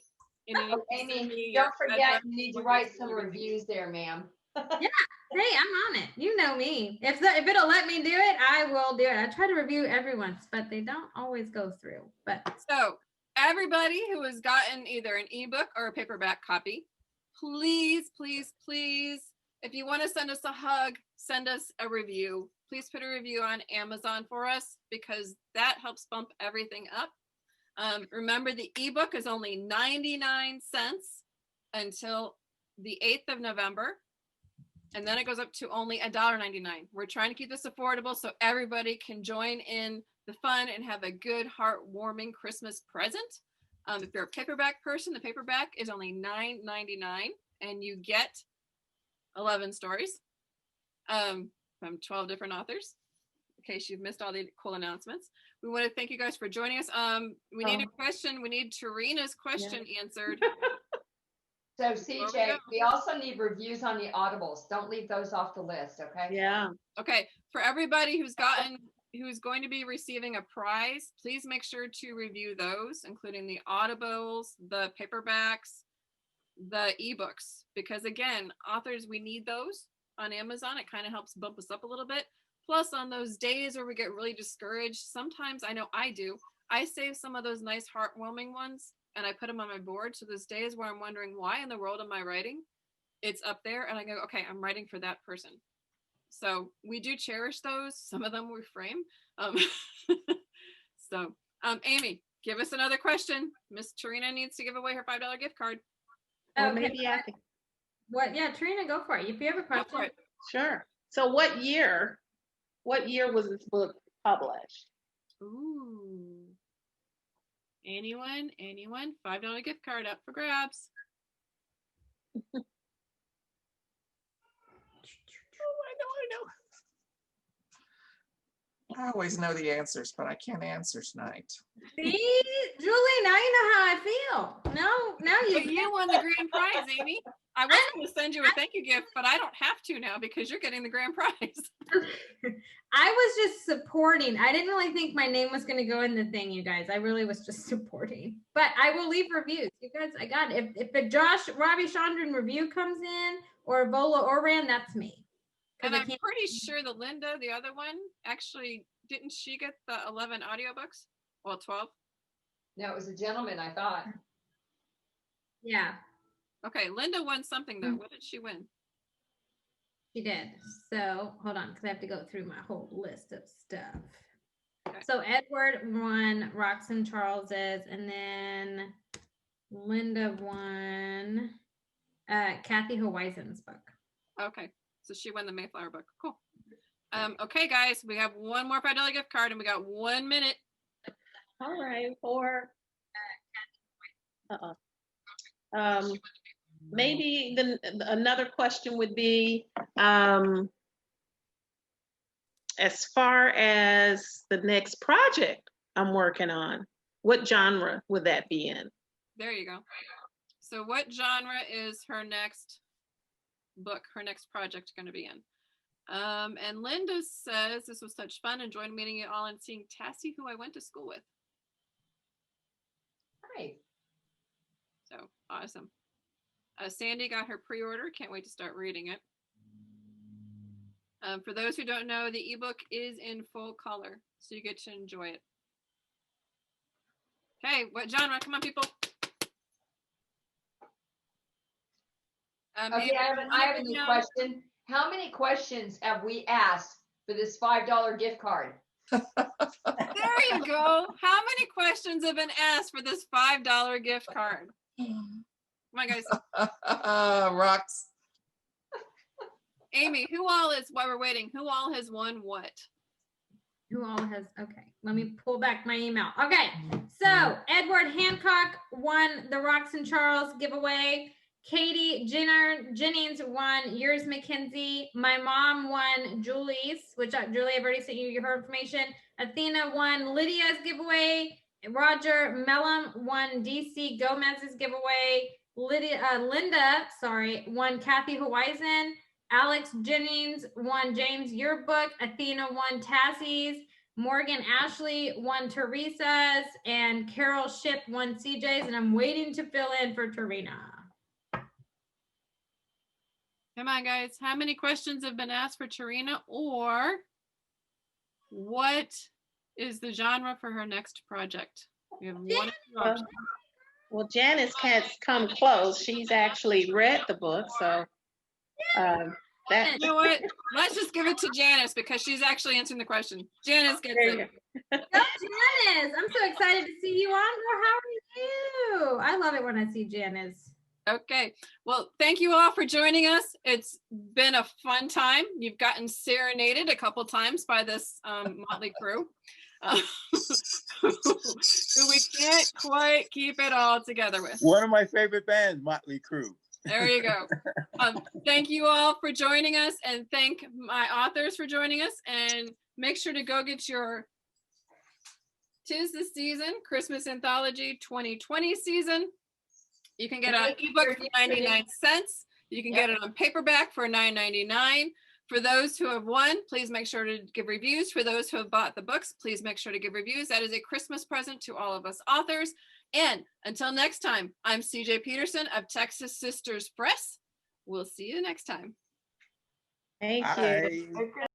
Amy, don't forget you need to write some reviews there, ma'am. Yeah. Hey, I'm on it. You know me. If it'll let me do it, I will do it. I try to review everyone's, but they don't always go through. But so everybody who has gotten either an ebook or a paperback copy, please, please, please, if you want to send us a hug, send us a review. Please put a review on Amazon for us because that helps bump everything up. Remember, the ebook is only 99 cents until the 8th of November. And then it goes up to only $1.99. We're trying to keep this affordable so everybody can join in the fun and have a good, heartwarming Christmas present. If you're a paperback person, the paperback is only $9.99 and you get 11 stories from 12 different authors. In case you've missed all the cool announcements. We want to thank you guys for joining us. We need a question. We need Teresa's question answered. So CJ, we also need reviews on the Audibles. Don't leave those off the list, okay? Yeah. Okay, for everybody who's going to be receiving a prize, please make sure to review those, including the Audibles, the paperbacks, the ebooks, because again, authors, we need those on Amazon. It kind of helps bump us up a little bit. Plus, on those days where we get really discouraged, sometimes, I know I do, I save some of those nice heartwarming ones and I put them on my board. So those days where I'm wondering why in the world am I writing, it's up there and I go, okay, I'm writing for that person. So we do cherish those. Some of them we frame. Amy, give us another question. Miss Teresa needs to give away her $5 gift card. Well, maybe I can. What? Yeah, Teresa, go for it. If you have a question. Go for it. Sure. So what year was this book published? Ooh. Anyone? $5 gift card up for grabs. I know. I always know the answers, but I can't answer tonight. See, Julie, now you know how I feel. Now you won the grand prize, Amy. I was going to send you a thank you gift, but I don't have to now because you're getting the grand prize. I was just supporting. I didn't really think my name was going to go in the thing, you guys. I really was just supporting. But I will leave reviews. You guys, I got it. If a Robbie Chandran review comes in, or Vola Oran, that's me. And I'm pretty sure that Linda, the other one, actually, didn't she get the 11 audiobooks? Well, 12? No, it was a gentleman, I thought. Yeah. Okay, Linda won something though. What did she win? She did. So hold on, because I have to go through my whole list of stuff. Okay. So Edward won Roxanne Charles's, and then Linda won Kathy Hawaiian's book. Okay, so she won the Mayflower book. Cool. Okay, guys, we have one more $5 gift card, and we got 1 minute. All right, for maybe another question would be, as far as the next project I'm working on, what genre would that be in? There you go. So what genre is her next book, her next project going to be in? And Linda says, this was such fun. Enjoyed meeting you all and seeing Tassie, who I went to school with. Awesome. Sandy got her pre-order. Can't wait to start reading it. For those who don't know, the ebook is in full color, so you get to enjoy it. Okay, what genre? Come on, people. Okay, I have a new question. How many questions have we asked for this $5 gift card? There you go. How many questions have been asked for this $5 gift card? Come on, guys. Rocks. Amy, who all is, while we're waiting, who all has won what? Who all has, okay, let me pull back my email. Okay, so Edward Hancock won the Rocks and Charles giveaway. Katie Jennings won yours, Mackenzie. My mom won Julie's, which Julie, I've already sent you her information. Athena won Lydia's giveaway. Roger Mellum won DC Gomez's giveaway. Linda, won Kathy Horizon. Alex Jennings won James your book. Athena won Tassie's. Morgan Ashley won Theresa's. And Carol Ship won CJ's. And I'm waiting to fill in for Tarina. Come on, guys. How many questions have been asked for Tarina? Or what is the genre for her next project? We have one. Well, Janice has come close. She's actually read the book, so that. You know what? Let's just give it to Janice because she's actually answering the question. Janice gets it. Go, Janice! I'm so excited to see you on. How are you? I love it when I see Janice. Okay. Well, thank you all for joining us. It's been a fun time. You've gotten serenaded a couple times by this motley crew. Who we can't quite keep it all together with. One of my favorite bands, Motley Crue. There you go. Thank you all for joining us, and thank my authors for joining us. And make sure to go get your 'Tis the Season Christmas Anthology 2020 season. You can get an ebook for 99 cents. You can get it on paperback for $9.99. For those who have won, please make sure to give reviews. For those who have bought the books, please make sure to give reviews. That is a Christmas present to all of us authors. And until next time, I'm CJ Peterson of Texas Sisters Press. We'll see you next time. Thank you. Bye.